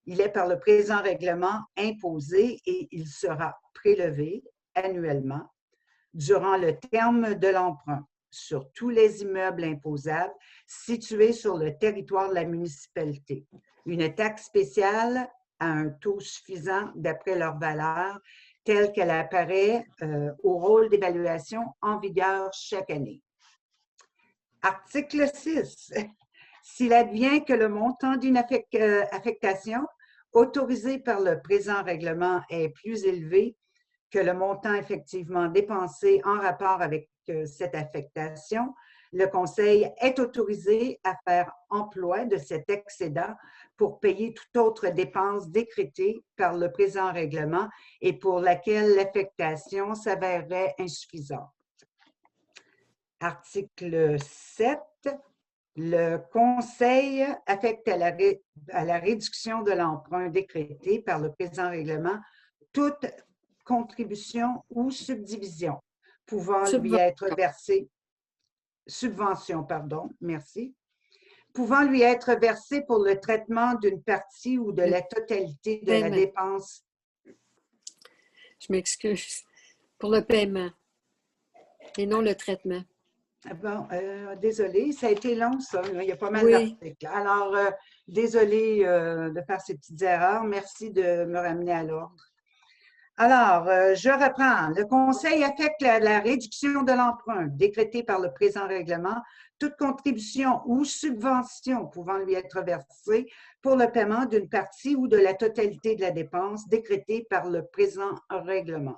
il est par le présent règlement imposé et il sera prélevé annuellement durant le terme de l'emprunt sur tous les immeubles imposables situés sur le territoire de la municipalité. Une taxe spéciale à un taux suffisant d'après leur valeur telle qu'elle apparaît au rôle d'évaluation en vigueur chaque année. Article 6. S'il advient que le montant d'une affectation autorisée par le présent règlement est plus élevé que le montant effectivement dépensé en rapport avec cette affectation, le Conseil est autorisé à faire emploi de cet excédent pour payer toute autre dépense décrétée par le présent règlement et pour laquelle l'affectation s'avérerait insuffisante. Article 7. Le Conseil affecte à la réduction de l'emprunt décrété par le présent règlement toute contribution ou subdivision pouvant lui être versée subvention, pardon, merci, pouvant lui être versée pour le traitement d'une partie ou de la totalité de la dépense. Je m'excuse. Pour le paiement et non le traitement. Bon, désolée, ça a été long, ça. Il y a pas mal d'articles. Alors, désolée de faire ces petites erreurs. Merci de me ramener à l'ordre. Alors, je reprends. Le Conseil affecte la réduction de l'emprunt décrétée par le présent règlement, toute contribution ou subvention pouvant lui être versée pour le paiement d'une partie ou de la totalité de la dépense décrétée par le présent règlement.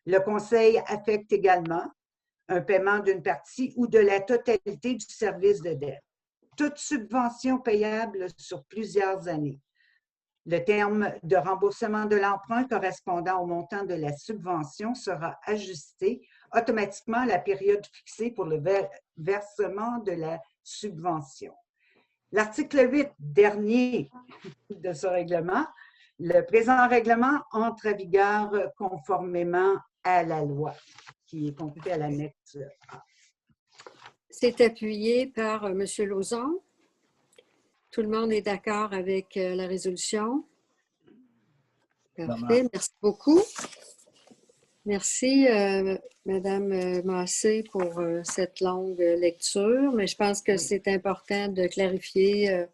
Le Conseil affecte également un paiement d'une partie ou de la totalité du service de dette. Toute subvention payable sur plusieurs années. Le terme de remboursement de l'emprunt correspondant au montant de la subvention sera ajusté automatiquement à la période fixée pour le versement de la subvention. L'article 8, dernier de ce règlement, le présent règlement entre en vigueur conformément à la loi qui est complétée à l'annexe A. C'est appuyé par M. Lauzon. Tout le monde est d'accord avec la résolution? Parfait, merci beaucoup. Merci, Madame Massé, pour cette longue lecture, mais je pense que c'est important de clarifier,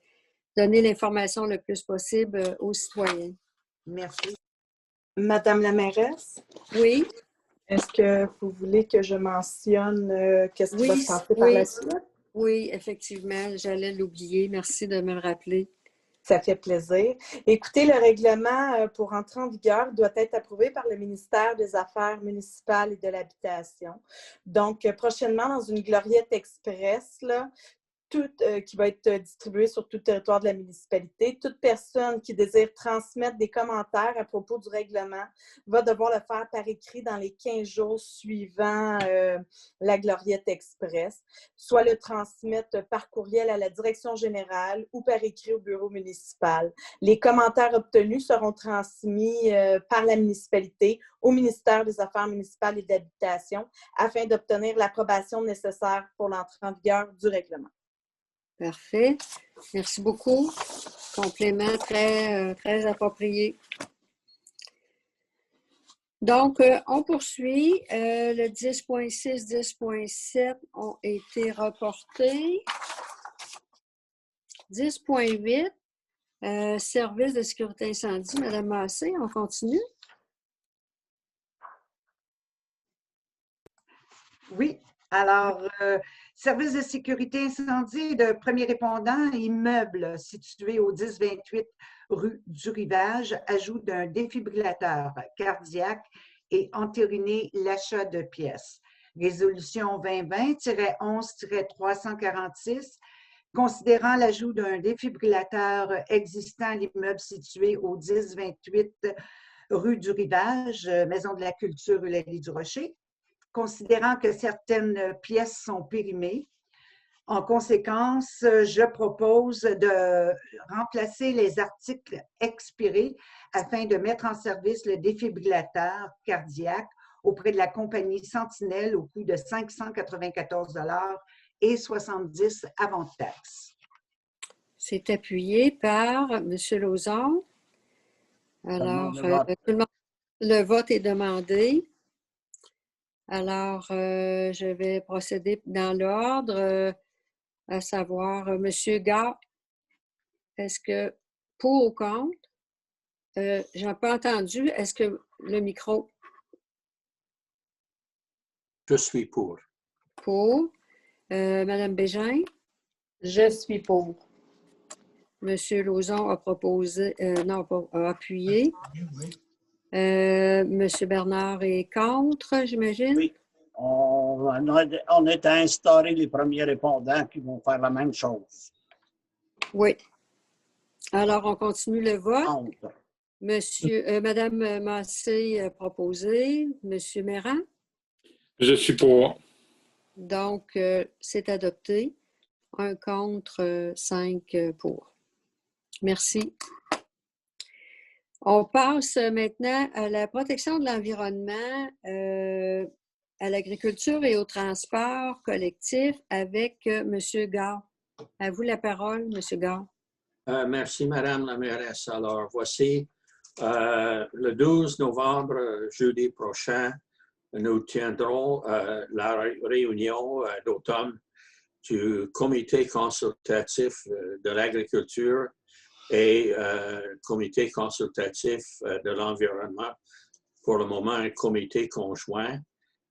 donner l'information le plus possible aux citoyens. Merci. Madame la mairesse? Oui. Est-ce que vous voulez que je mentionne qu'est-ce qui va se passer par la suite? Oui, effectivement, j'allais l'oublier. Merci de me le rappeler. Ça fait plaisir. Écoutez, le règlement pour entrer en vigueur doit être approuvé par le ministère des Affaires municipales et de l'Habitation. Donc, prochainement, dans une gloriette express, là, qui va être distribuée sur tout le territoire de la municipalité. Toute personne qui désire transmettre des commentaires à propos du règlement va devoir le faire par écrit dans les 15 jours suivant la gloriette express, soit le transmettre par courriel à la direction générale ou par écrit au bureau municipal. Les commentaires obtenus seront transmis par la municipalité au ministère des Affaires municipales et de l'Habitation afin d'obtenir l'approbation nécessaire pour l'entrée en vigueur du règlement. Parfait. Merci beaucoup. Complément très approprié. Donc, on poursuit. Le 10.6, 10.7 ont été reportés. 10.8, service de sécurité incendie. Madame Massé, on continue? Oui. Alors, service de sécurité incendie et de premier répondant, immeuble situé au 1028 rue du Rivage, ajout d'un défibrillateur cardiaque et entériné l'achat de pièces. Résolution 2020-11-346, considérant l'ajout d'un défibrillateur existant à l'immeuble situé au 1028 rue du Rivage, Maison de la Culture Eulalie du Rocher, considérant que certaines pièces sont périmées. En conséquence, je propose de remplacer les articles expirés afin de mettre en service le défibrillateur cardiaque auprès de la compagnie Sentinelle au coût de 594,70 avant taxe. C'est appuyé par M. Lauzon. Alors, le vote est demandé. Alors, je vais procéder dans l'ordre, à savoir, M. Gard, est-ce que pour ou contre? Je n'ai pas entendu. Est-ce que le micro? Je suis pour. Pour. Madame Bégin? Je suis pour. Monsieur Lauzon a proposé, a appuyé. Oui. Monsieur Bernard est contre, j'imagine? Oui. On est à instaurer les premiers répondants qui vont faire la même chose. Oui. Alors, on continue le vote. Contre. Madame Massé a proposé. Monsieur Méran? Je suis pour. Donc, c'est adopté. 1 contre, 5 pour. Merci. On passe maintenant à la protection de l'environnement, à l'agriculture et au transport collectif avec M. Gard. À vous la parole, M. Gard. Merci, Madame la mairesse. Alors, voici le 12 novembre, jeudi prochain, nous tiendrons la réunion d'automne du comité consultatif de l'agriculture et comité consultatif de l'environnement. Pour le moment, un comité conjoint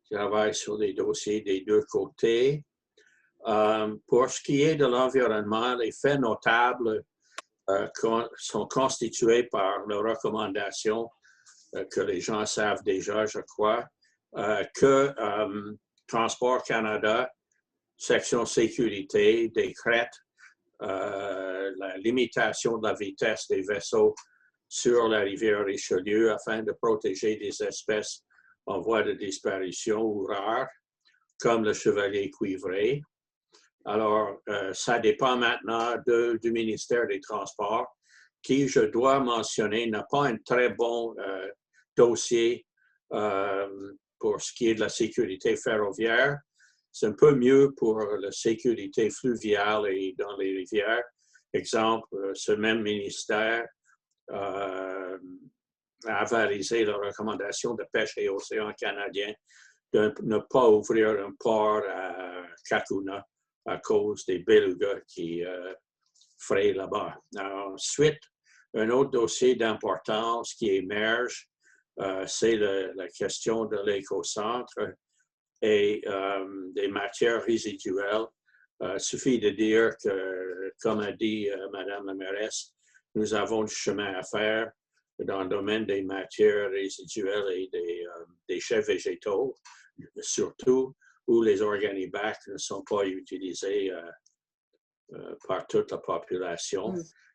qui travaille sur des dossiers des deux côtés. Pour ce qui est de l'environnement, les faits notables sont constitués par les recommandations que les gens savent déjà, je crois, que Transport Canada, section sécurité, décrète la limitation de la vitesse des vaisseaux sur la rivière Richelieu afin de protéger des espèces en voie de disparition ou rares, comme le chevalier cuivré. Alors, ça dépend maintenant du ministère des Transports, qui, je dois mentionner, n'a pas un très bon dossier pour ce qui est de la sécurité ferroviaire. C'est un peu mieux pour la sécurité fluviale et dans les rivières. Exemple, ce même ministère a avalisé la recommandation de pêche et océan canadien de ne pas ouvrir un port à Kakuna à cause des belugas qui frayent là-bas. Ensuite, un autre dossier d'importance qui émerge, c'est la question de l'écocentre et des matières résiduelles. Il suffit de dire que, comme a dit Madame la mairesse, nous avons du chemin à faire dans le domaine des matières résiduelles et des déchets végétaux, surtout où les organibacs ne sont pas utilisés par toute la population.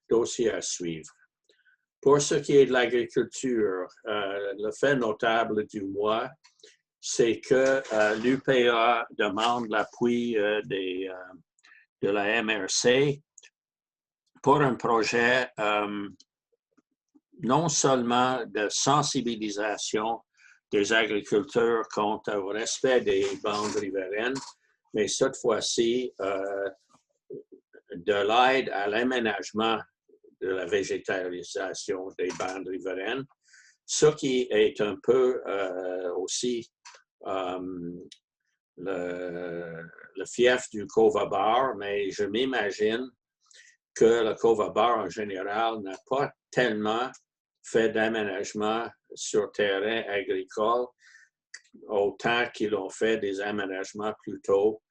Dossier à suivre. Pour ce qui est de l'agriculture, le fait notable du mois, c'est que l'UPA demande l'appui de la MRC pour un projet non seulement de sensibilisation des agriculteurs quant au respect des bandes riveraines, mais cette fois-ci de l'aide à l'aménagement de la végétalisation des bandes riveraines, ce qui est un peu aussi le fief du Covabar, mais je m'imagine que le Covabar en général n'a pas tellement fait d'aménagement sur terrain agricole autant qu'ils ont fait des aménagements plutôt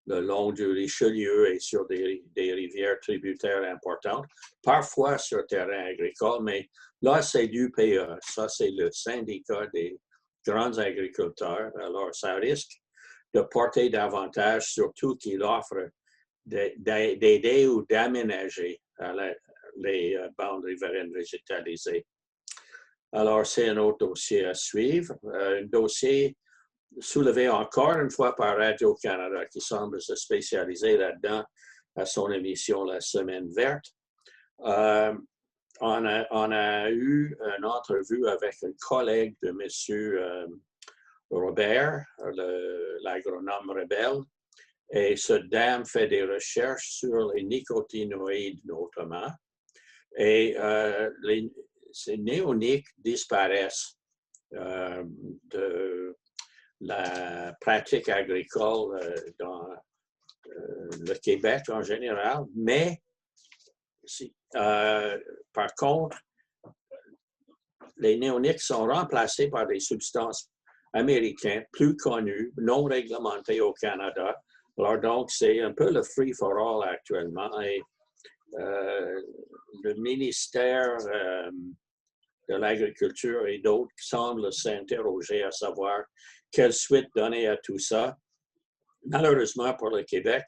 le long du Richelieu et sur des rivières tributaires importantes, parfois sur terrain agricole, mais là, c'est l'UPA. Ça, c'est le syndicat des grands agriculteurs. Alors, ça risque de porter davantage, surtout qu'il offre d'aider ou d'aménager les bandes riveraines végétalisées. Alors, c'est un autre dossier à suivre. Un dossier soulevé encore une fois par Radio-Canada, qui semble se spécialiser là-dedans à son émission La Semaine verte. On a eu une entrevue avec un collègue de M. Robert, l'agronome rebelle, et cette dame fait des recherches sur les nicotinoïdes notamment. Et ces néoniques disparaissent de la pratique agricole dans le Québec en général, mais par contre, les néoniques sont remplacés par des substances américaines plus connues, non réglementées au Canada. Alors donc, c'est un peu le free-for-all actuellement. Et le ministère de l'Agriculture et d'autres semblent s'interroger à savoir quelle suite donner à tout ça. Malheureusement pour le Québec,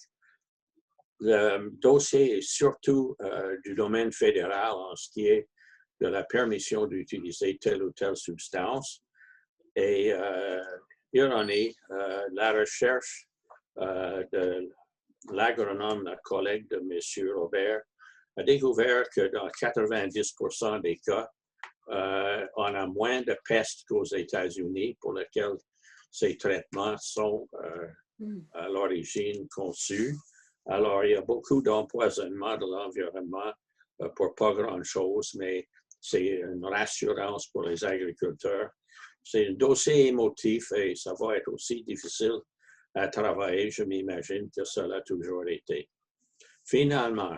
le dossier est surtout du domaine fédéral en ce qui est de la permission d'utiliser telle ou telle substance. Et ironie, la recherche de l'agronome, notre collègue de M. Robert, a découvert que dans 90% des cas, on a moins de pestes qu'aux États-Unis pour lesquels ces traitements sont à l'origine conçus. Alors, il y a beaucoup d'empoisonnement de l'environnement pour pas grand-chose, mais c'est une rassurance pour les agriculteurs. C'est un dossier émotif et ça va être aussi difficile à travailler. Je m'imagine que ça l'a toujours été. Finalement,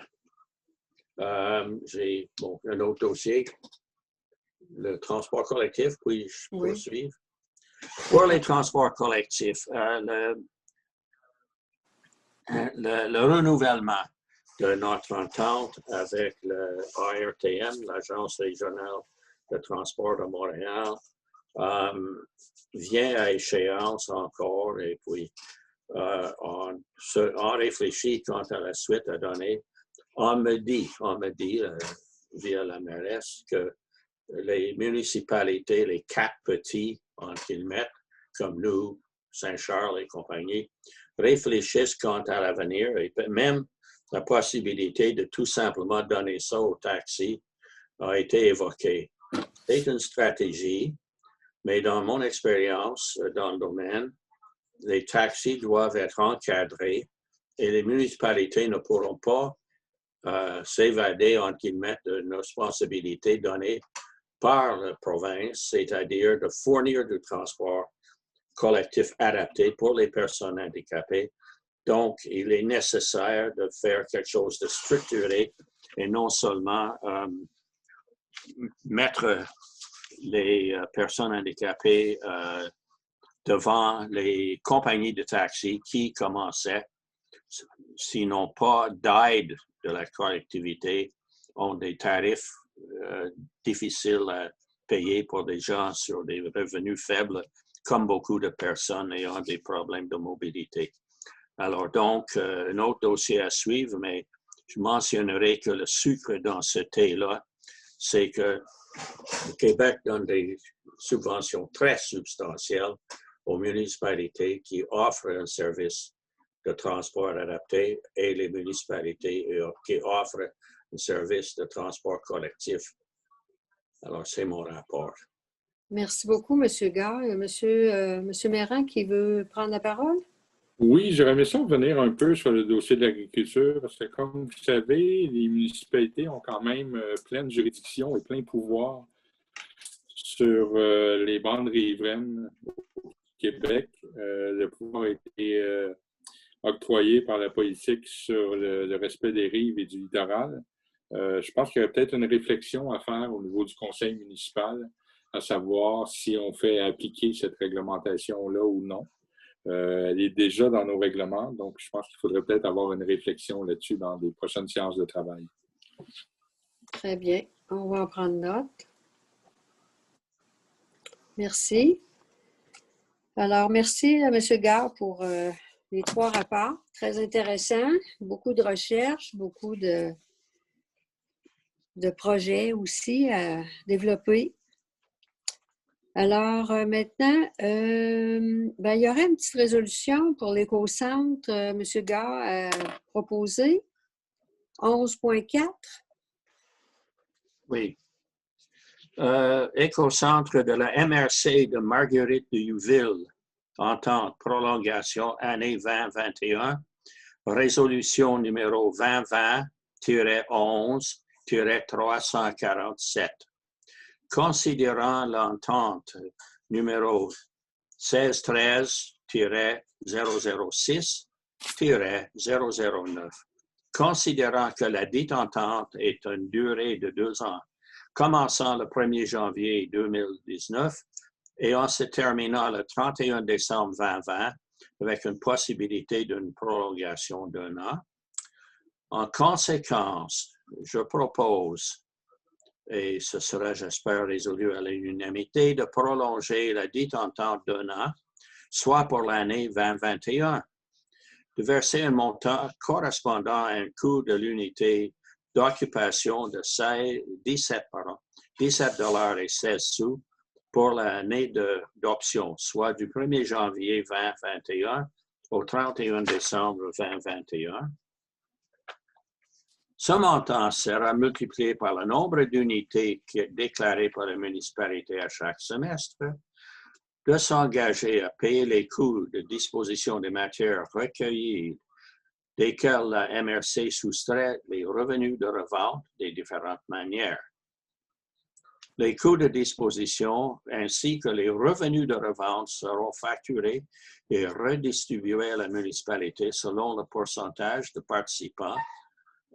j'ai un autre dossier, le transport collectif, puis-je poursuivre? Pour les transports collectifs, le renouvellement de notre entente avec le ARTM, l'Agence régionale de transport de Montréal, vient à échéance encore et puis on réfléchit quant à la suite à donner. On me dit via la mairesse que les municipalités, les 4 petits en kilomètres, comme nous, Saint-Charles et compagnie, réfléchissent quant à l'avenir et même la possibilité de tout simplement donner ça aux taxis a été évoquée. C'est une stratégie, mais dans mon expérience dans le domaine, les taxis doivent être encadrés et les municipalités ne pourront pas s'évader en kilomètres d'une responsabilité donnée par la province, c'est-à-dire de fournir du transport collectif adapté pour les personnes handicapées. Donc, il est nécessaire de faire quelque chose de structuré et non seulement mettre les personnes handicapées devant les compagnies de taxi qui commençaient, sinon pas d'aide de la collectivité, ont des tarifs difficiles à payer pour des gens sur des revenus faibles, comme beaucoup de personnes ayant des problèmes de mobilité. Alors donc, un autre dossier à suivre, mais je mentionnerai que le sucre dans ce thé-là, c'est que le Québec donne des subventions très substantielles aux municipalités qui offrent un service de transport adapté et les municipalités qui offrent un service de transport collectif. Alors, c'est mon rapport. Merci beaucoup, M. Gare. Monsieur Méran qui veut prendre la parole? Oui, j'aurais aimé ça revenir un peu sur le dossier de l'agriculture, parce que comme vous savez, les municipalités ont quand même pleine juridiction et plein pouvoir sur les bandes riveraines au Québec. Le pouvoir a été octroyé par la politique sur le respect des rives et du littoral. Je pense qu'il y a peut-être une réflexion à faire au niveau du conseil municipal, à savoir si on fait appliquer cette réglementation-là ou non. Elle est déjà dans nos règlements, donc je pense qu'il faudrait peut-être avoir une réflexion là-dessus dans les prochaines séances de travail. Très bien. On va en prendre note. Merci. Alors, merci à M. Gare pour les 3 rapports. Très intéressants. Beaucoup de recherches, beaucoup de projets aussi à développer. Alors, maintenant, il y aurait une petite résolution pour l'éco-centre, M. Gare a proposé. 11.4. Oui. Éco-centre de la MRC de Marguerite de Youville, entente prolongation année 2021, résolution numéro 2020-11-347. Considérant l'entente numéro 1613-006-009, considérant que la dite entente est une durée de 2 ans, commençant le 1er janvier 2019 et en se terminant le 31 décembre 2020, avec une possibilité d'une prolongation d'1 an. En conséquence, je propose, et ce sera, j'espère, résolu à l'unanimité, de prolonger la dite entente d'1 an, soit pour l'année 2021, de verser un montant correspondant à un coût de l'unité d'occupation de 17,16 pour l'année d'option, soit du 1er janvier 2021 au 31 décembre 2021. Ce montant sera multiplié par le nombre d'unités déclarées par la municipalité à chaque semestre, de s'engager à payer les coûts de disposition des matières recueillies desquels la MRC soustrait les revenus de revente des différentes manières. Les coûts de disposition ainsi que les revenus de revente seront facturés et redistribués à la municipalité selon le pourcentage de participants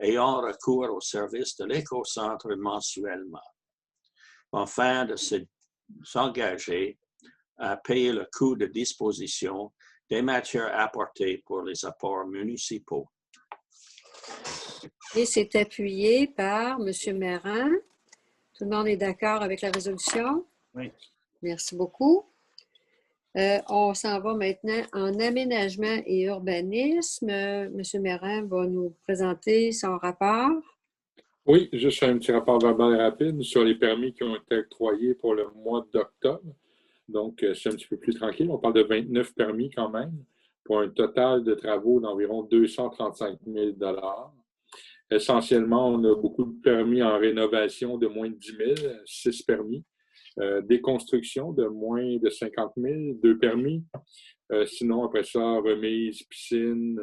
ayant recours au service de l'éco-centre mensuellement, afin de s'engager à payer le coût de disposition des matières apportées pour les apports municipaux. Et c'est appuyé par M. Méran. Tout le monde est d'accord avec la résolution? Oui. Merci beaucoup. On s'en va maintenant en aménagement et urbanisme. M. Méran va nous présenter son rapport. Oui, juste un petit rapport verbal rapide sur les permis qui ont été octroyés pour le mois d'octobre. Donc, c'est un petit peu plus tranquille. On parle de 29 permis quand même, pour un total de travaux d'environ 235 000 $. Essentiellement, on a beaucoup de permis en rénovation de moins de 10 000, 6 permis. Des constructions de moins de 50 000, 2 permis. Sinon, après ça, remise, piscine,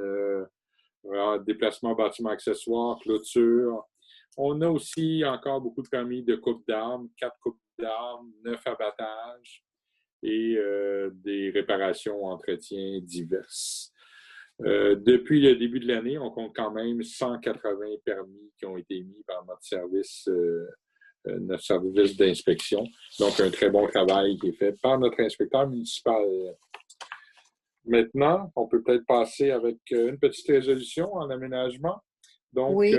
déplacement, bâtiment accessoire, clôture. On a aussi encore beaucoup de permis de coupe d'armes, 4 coupes d'armes, 9 abattages et des réparations, entretiens diverses. Depuis le début de l'année, on compte quand même 180 permis qui ont été émis par notre service d'inspection. Donc, un très bon travail qui est fait par notre inspecteur municipal. Maintenant, on peut peut-être passer avec une petite résolution en aménagement. Donc, oui.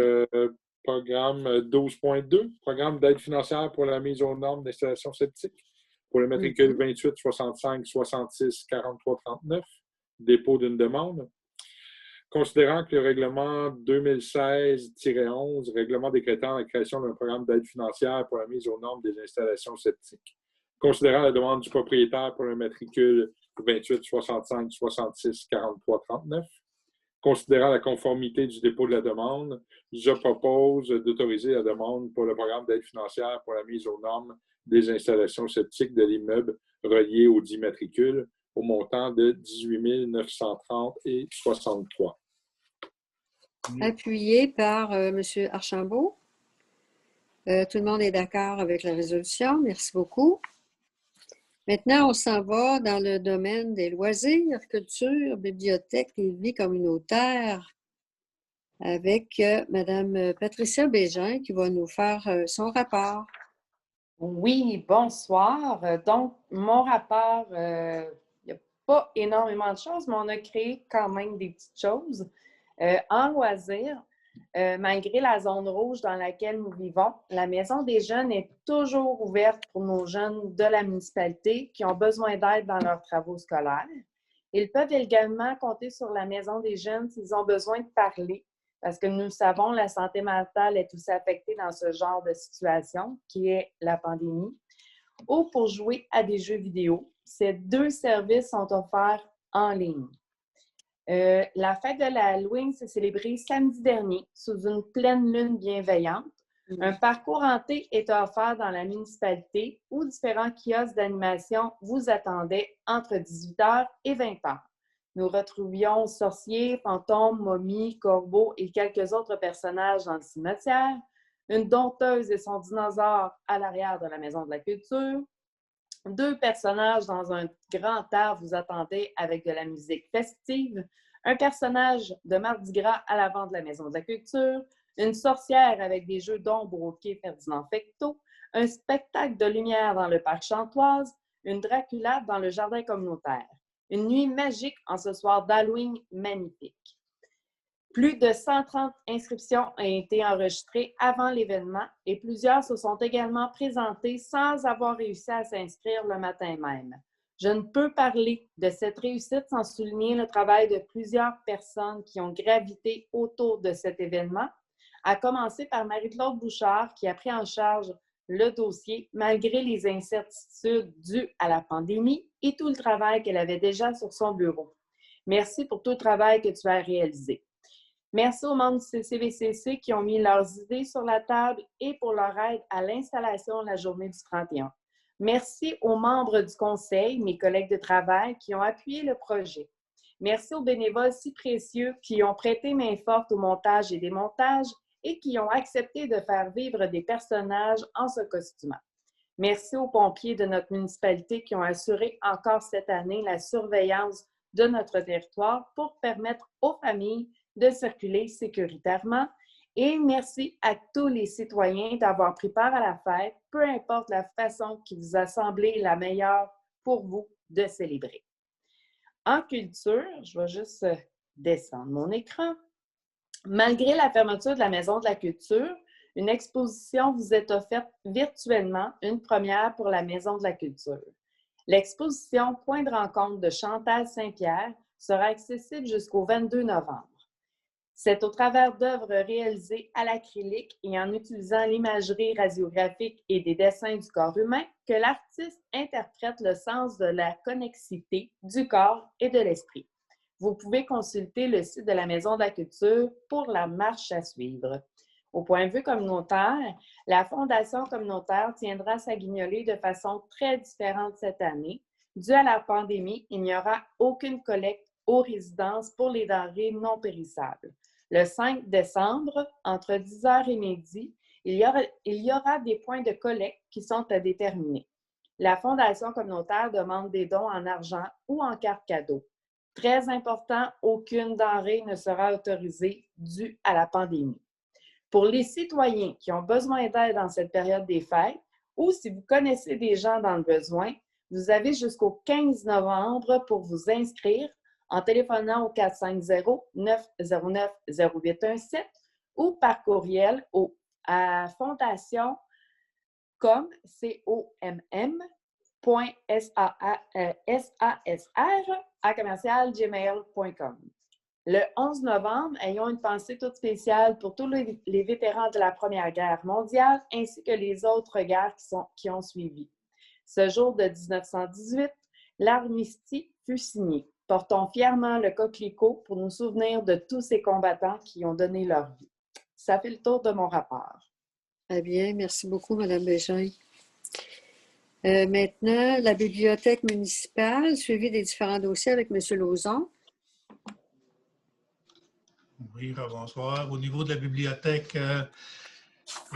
programme 12.2, programme d'aide financière pour la mise aux normes d'installation septique, pour le matricule 28 65 66 43 39, dépôt d'une demande. Considérant que le règlement 2016-11, règlement décrétant la création d'un programme d'aide financière pour la mise aux normes des installations septiques, considérant la demande du propriétaire pour le matricule 28 65 66 43 39, considérant la conformité du dépôt de la demande, je propose d'autoriser la demande pour le programme d'aide financière pour la mise aux normes des installations septiques de l'immeuble relié aux 10 matricules au montant de 18 930 et 63. Appuyé par M. Archambault. Tout le monde est d'accord avec la résolution. Merci beaucoup. Maintenant, on s'en va dans le domaine des loisirs, culture, bibliothèque et vie communautaire avec Mme Patricia Bégin qui va nous faire son rapport. Oui, bonsoir. Donc, mon rapport, il n'y a pas énormément de choses, mais on a créé quand même des petites choses. En loisirs, malgré la zone rouge dans laquelle nous vivons, la Maison des jeunes est toujours ouverte pour nos jeunes de la municipalité qui ont besoin d'aide dans leurs travaux scolaires. Ils peuvent également compter sur la Maison des jeunes s'ils ont besoin de parler, parce que nous savons la santé mentale est aussi affectée dans ce genre de situation, qui est la pandémie, ou pour jouer à des jeux vidéo. Ces deux services sont offerts en ligne. La fête de l'Halloween s'est célébrée samedi dernier sous une pleine lune bienveillante. Un parcours hanté est offert dans la municipalité où différents kiosques d'animation vous attendaient entre 18h et 20h. Nous retrouvions sorciers, fantômes, momies, corbeaux et quelques autres personnages dans le cimetière, une dompteuse et son dinosaure à l'arrière de la Maison de la Culture. 2 personnages dans un grand arbre vous attendaient avec de la musique festive, un personnage de Mardi Gras à l'avant de la Maison de la Culture, une sorcière avec des jeux d'ombre au quai Ferdinand Fecteau, un spectacle de lumière dans le parc Chantoise, une Dracula dans le jardin communautaire. Une nuit magique en ce soir d'Halloween magnifique. Plus de 130 inscriptions ont été enregistrées avant l'événement et plusieurs se sont également présentées sans avoir réussi à s'inscrire le matin même. Je ne peux parler de cette réussite sans souligner le travail de plusieurs personnes qui ont gravité autour de cet événement, à commencer par Marie-Claude Bouchard qui a pris en charge le dossier malgré les incertitudes dues à la pandémie et tout le travail qu'elle avait déjà sur son bureau. Merci pour tout le travail que tu as réalisé. Merci aux membres du CCVCC qui ont mis leurs idées sur la table et pour leur aide à l'installation de la journée du 31. Merci aux membres du conseil, mes collègues de travail qui ont appuyé le projet. Merci aux bénévoles si précieux qui ont prêté main forte au montage et démontage et qui ont accepté de faire vivre des personnages en se costumant. Merci aux pompiers de notre municipalité qui ont assuré encore cette année la surveillance de notre territoire pour permettre aux familles de circuler sécuritairement. Et merci à tous les citoyens d'avoir pris part à la fête, peu importe la façon qui vous a semblé la meilleure pour vous de célébrer. En culture, je vais juste descendre mon écran. Malgré la fermeture de la Maison de la Culture, une exposition vous est offerte virtuellement, une première pour la Maison de la Culture. L'exposition Point de rencontre de Chantal Saint-Pierre sera accessible jusqu'au 22 novembre. C'est au travers d'œuvres réalisées à l'acrylique et en utilisant l'imagerie radiographique et des dessins du corps humain que l'artiste interprète le sens de la connexité du corps et de l'esprit. Vous pouvez consulter le site de la Maison de la Culture pour la marche à suivre. Au point de vue communautaire, la Fondation communautaire tiendra sa guignolée de façon très différente cette année. Dû à la pandémie, il n'y aura aucune collecte aux résidences pour les denrées non périssables. Le 5 décembre, entre 10h et midi, il y aura des points de collecte qui sont à déterminer. La Fondation communautaire demande des dons en argent ou en carte cadeau. Très important, aucune denrée ne sera autorisée due à la pandémie. Pour les citoyens qui ont besoin d'aide dans cette période des fêtes ou si vous connaissez des gens dans le besoin, vous avez jusqu'au 15 novembre pour vous inscrire en téléphonant au 450-909-0817 ou par courriel au à fondation.sasr@gmail.com. Le 11 novembre, ayons une pensée toute spéciale pour tous les vétérans de la Première Guerre mondiale ainsi que les autres guerres qui ont suivi. Ce jour de 1918, l'armistice fut signé. Portons fièrement le coquelicot pour nous souvenir de tous ces combattants qui ont donné leur vie. Ça fait le tour de mon rapport. Très bien, merci beaucoup, Mme Bégin. Maintenant, la bibliothèque municipale, suivi des différents dossiers avec M. Lauzon. Oui, bonsoir. Au niveau de la bibliothèque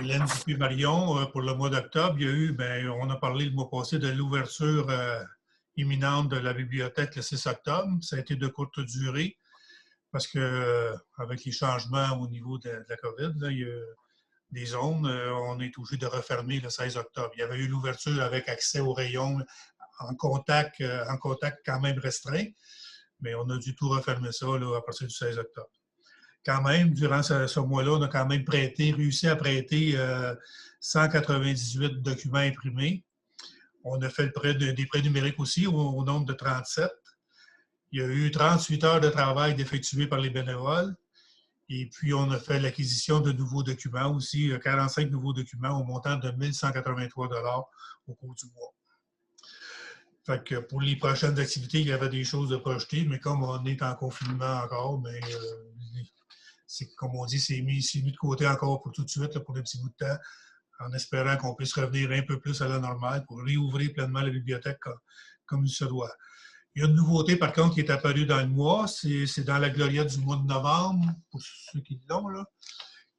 Hélène Dupuis-Marion, pour le mois d'octobre, il y a eu, on a parlé le mois passé de l'ouverture imminente de la bibliothèque le 6 octobre. Ça a été de courte durée parce que avec les changements au niveau de la COVID, là, il y a des zones, on est obligé de refermer le 16 octobre. Il y avait eu l'ouverture avec accès aux rayons en contact quand même restreint, mais on a dû tout refermer ça là, à partir du 16 octobre. Quand même, durant ce mois-là, on a quand même réussi à prêter 198 documents imprimés. On a fait des prêts numériques aussi au nombre de 37. Il y a eu 38 heures de travail effectuées par les bénévoles. Et puis, on a fait l'acquisition de nouveaux documents aussi, 45 nouveaux documents au montant de 1 183 $ au cours du mois. Fait que pour les prochaines activités, il y avait des choses de projetées, mais comme on est en confinement encore, c'est comme on dit, c'est mis de côté encore pour tout de suite, là, pour un petit bout de temps, en espérant qu'on puisse revenir un peu plus à la normale pour réouvrir pleinement la bibliothèque comme il se doit. Il y a une nouveauté, par contre, qui est apparue dans le mois, c'est dans la Gloriette du mois de novembre, pour ceux qui l'ont, là.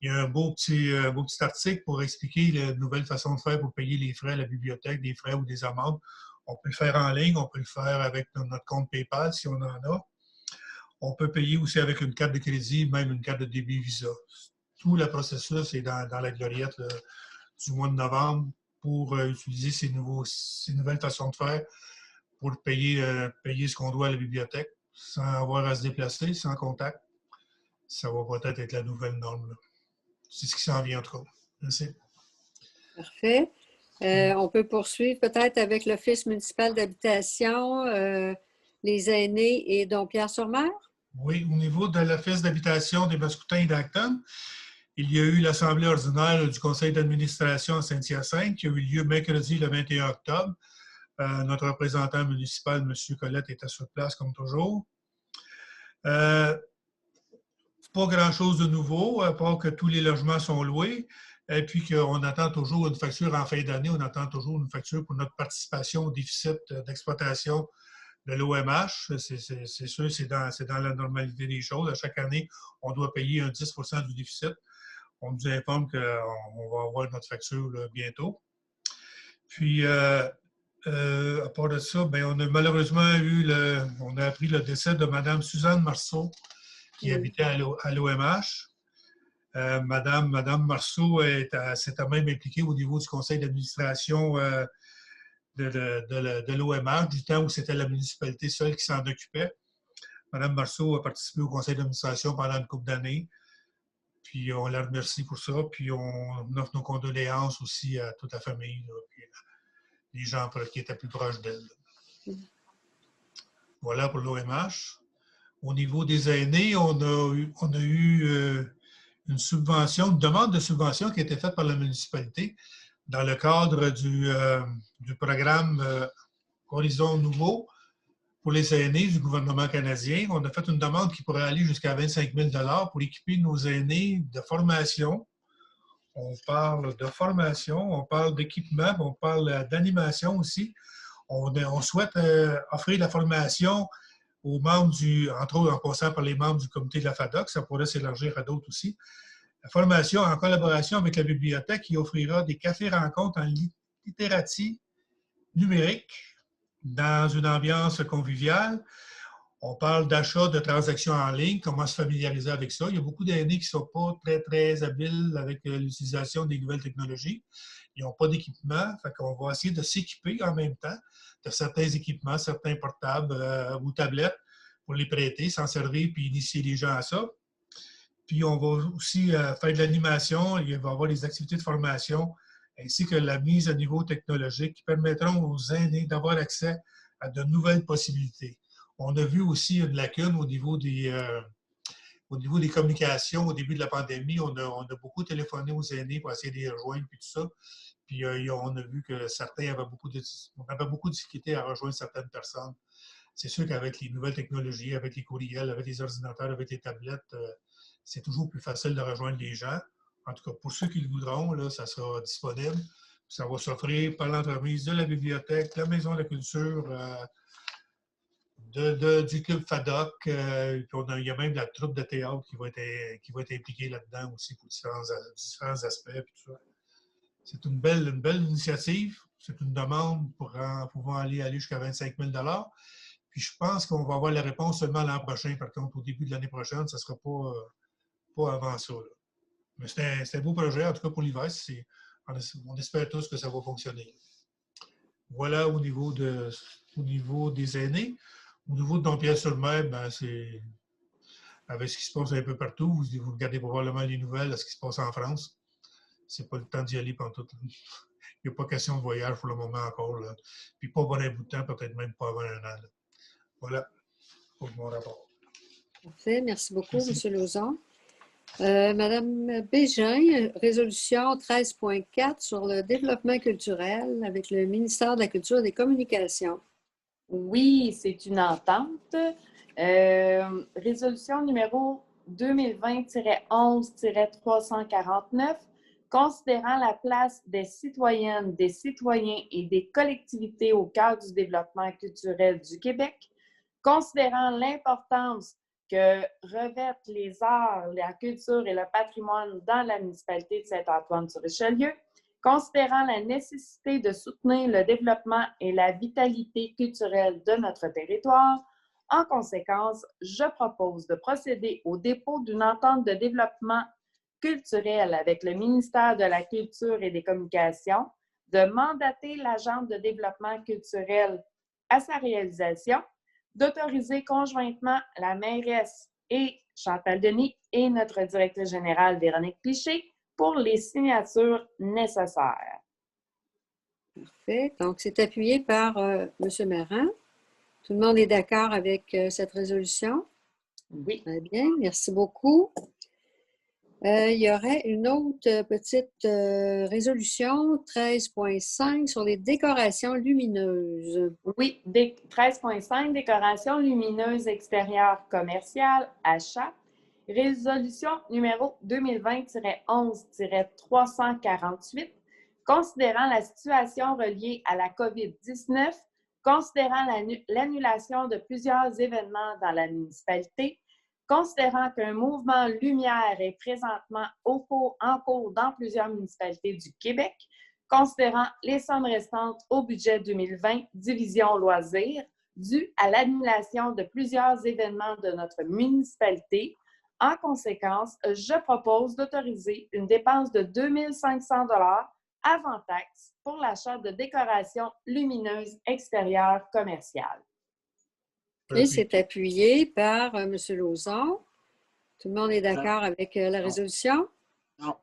Il y a un beau petit article pour expliquer la nouvelle façon de faire pour payer les frais à la bibliothèque, des frais ou des amendes. On peut le faire en ligne, on peut le faire avec notre compte PayPal si on en a. On peut payer aussi avec une carte de crédit, même une carte de débit Visa. Tout le processus est dans la Gloriette là, du mois de novembre pour utiliser ces nouvelles façons de faire pour payer ce qu'on doit à la bibliothèque sans avoir à se déplacer, sans contact. Ça va peut-être être la nouvelle norme. Là. C'est ce qui s'en vient en tout cas. Merci. Parfait. On peut poursuivre peut-être avec l'Office municipal d'habitation, les aînés et Dompierre-sur-Mer. Oui, au niveau de l'Office d'habitation des Mascoutins et d'Acton, il y a eu l'Assemblée ordinaire du Conseil d'administration à Saint-Hyacinthe qui a eu lieu mercredi le 21 octobre. Notre représentant municipal, M. Colette, était sur place comme toujours. Pas grand-chose de nouveau, à part que tous les logements sont loués et puis qu'on attend toujours une facture en fin d'année, on attend toujours une facture pour notre participation au déficit d'exploitation de l'OMH. C'est sûr, c'est dans la normalité des choses. À chaque année, on doit payer un 10 % du déficit. On nous informe qu'on va avoir notre facture là, bientôt. Puis, à part de ça, on a malheureusement on a appris le décès de Mme Suzanne Marceau, qui habitait à l'OMH. Madame Marceau s'était même impliquée au niveau du conseil d'administration de l'OMH, du temps où c'était la municipalité seule qui s'en occupait. Mme Marceau a participé au conseil d'administration pendant une couple d'années. Puis on la remercie pour ça. Puis on offre nos condoléances aussi à toute la famille, là, puis les gens qui étaient plus proches d'elle. Voilà pour l'OMH. Au niveau des aînés, on a eu une demande de subvention qui a été faite par la municipalité dans le cadre du programme Horizon Nouveau pour les aînés du gouvernement canadien. On a fait une demande qui pourrait aller jusqu'à 25 000 $ pour équiper nos aînés de formation. On parle de formation, on parle d'équipement, on parle d'animation aussi. On souhaite offrir la formation aux membres entre autres en passant par les membres du comité de la FADOC, ça pourrait s'élargir à d'autres aussi. La formation en collaboration avec la bibliothèque qui offrira des cafés-rencontres en littératie numérique dans une ambiance conviviale. On parle d'achat de transactions en ligne, comment se familiariser avec ça. Il y a beaucoup d'aînés qui ne sont pas très, très habiles avec l'utilisation des nouvelles technologies. Ils n'ont pas d'équipement, fait qu'on va essayer de s'équiper en même temps de certains équipements, certains portables ou tablettes pour les prêter, s'en servir puis initier les gens à ça. Puis, on va aussi faire de l'animation. Il va y avoir des activités de formation ainsi que la mise à niveau technologique qui permettront aux aînés d'avoir accès à de nouvelles possibilités. On a vu aussi une lacune au niveau des communications. Au début de la pandémie, on a beaucoup téléphoné aux aînés pour essayer de les rejoindre et tout ça. Puis on a vu que certains avaient beaucoup de difficultés à rejoindre certaines personnes. C'est sûr qu'avec les nouvelles technologies, avec les courriels, avec les ordinateurs, avec les tablettes, c'est toujours plus facile de rejoindre les gens. En tout cas, pour ceux qui le voudront, là, ça sera disponible. Ça va s'offrir par l'entreprise de la bibliothèque, la Maison de la culture, du club FADOC. Il y a même la troupe de théâtre qui va être impliquée là-dedans aussi pour différents aspects. Tout ça. C'est une belle initiative. C'est une demande pouvant aller jusqu'à 25 000 $. Puis je pense qu'on va avoir la réponse seulement l'an prochain. Par contre, au début de l'année prochaine, ça ne sera pas avant ça. Là. Mais c'est un beau projet, en tout cas pour l'hiver. On espère tous que ça va fonctionner. Voilà au niveau des aînés. Au niveau de Dompierre-sur-Mer, ben c'est avec ce qui se passe un peu partout. Vous regardez probablement les nouvelles de ce qui se passe en France. C'est pas le temps d'y aller pantoute. Il n'y a pas question de voyage pour le moment encore. Là. Puis pas avant un bout de temps, peut-être même pas avant un an. Là. Voilà pour mon rapport. Parfait. Merci beaucoup, M. Lauzon. Madame Bégin, résolution 13.4 sur le développement culturel avec le ministère de la Culture et des Communications. Oui, c'est une entente. Résolution numéro 2020-11-349, considérant la place des citoyennes, des citoyens et des collectivités au cœur du développement culturel du Québec, considérant l'importance que revêtent les arts, la culture et le patrimoine dans la municipalité de Saint-Antoine-sur-Richelieu, considérant la nécessité de soutenir le développement et la vitalité culturelle de notre territoire. En conséquence, je propose de procéder au dépôt d'une entente de développement culturel avec le ministère de la Culture et des Communications, de mandater l'agente de développement culturel à sa réalisation, d'autoriser conjointement la mairesse et Chantal Denis et notre directrice générale Véronique Piché pour les signatures nécessaires. Parfait. Donc, c'est appuyé par M. Marin. Tout le monde est d'accord avec cette résolution? Oui. Très bien. Merci beaucoup. Il y aurait une autre petite résolution, 13.5, sur les décorations lumineuses. Oui, 13.5, décorations lumineuses extérieures commerciales, achat. Résolution numéro 2020-11-348, considérant la situation reliée à la COVID-19, considérant l'annulation de plusieurs événements dans la municipalité, considérant qu'un mouvement lumière est présentement en cours dans plusieurs municipalités du Québec, considérant les sommes restantes au budget 2020, division loisirs, dues à l'annulation de plusieurs événements de notre municipalité. En conséquence, je propose d'autoriser une dépense de 2 500 $ avant taxe pour l'achat de décorations lumineuses extérieures commerciales. Et c'est appuyé par M. Lauzon. Tout le monde est d'accord avec la résolution? Non.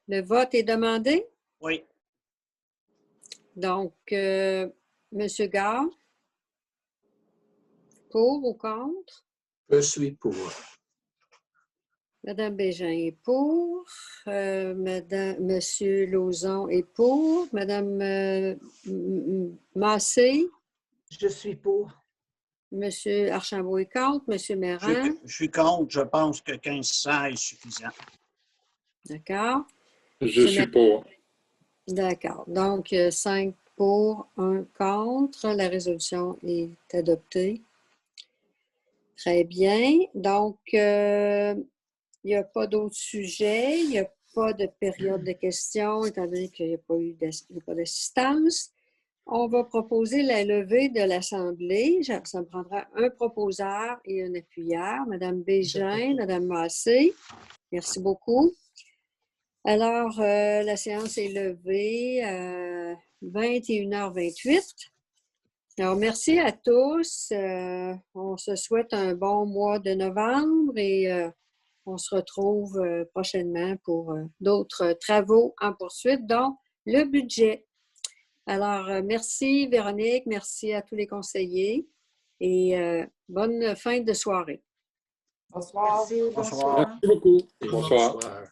Le vote est demandé? Oui. Donc, M. Gard, pour ou contre? Je suis pour. Madame Bégin est pour. Monsieur Lauzon est pour. Madame Massé? Je suis pour. Monsieur Archambault est contre. Monsieur Marin? Je suis contre. Je pense que 1500 est suffisant. D'accord. Je suis pour. D'accord. Donc, 5 pour, 1 contre. La résolution est adoptée. Très bien. Donc, il n'y a pas d'autres sujets. Il n'y a pas de période de questions, étant donné qu'il n'y a pas d'assistance. On va proposer la levée de l'Assemblée. Ça me prendra un proposeur et un appuyeur. Madame Bégin, Madame Massé. Merci beaucoup. Alors, la séance est levée à 21h28. Alors, merci à tous. On se souhaite un bon mois de novembre et on se retrouve prochainement pour d'autres travaux en poursuite, dont le budget. Alors, merci Véronique, merci à tous les conseillers et bonne fin de soirée. Bonsoir. Merci, Bonsoir. Merci beaucoup. Et Bonsoir. bonsoir.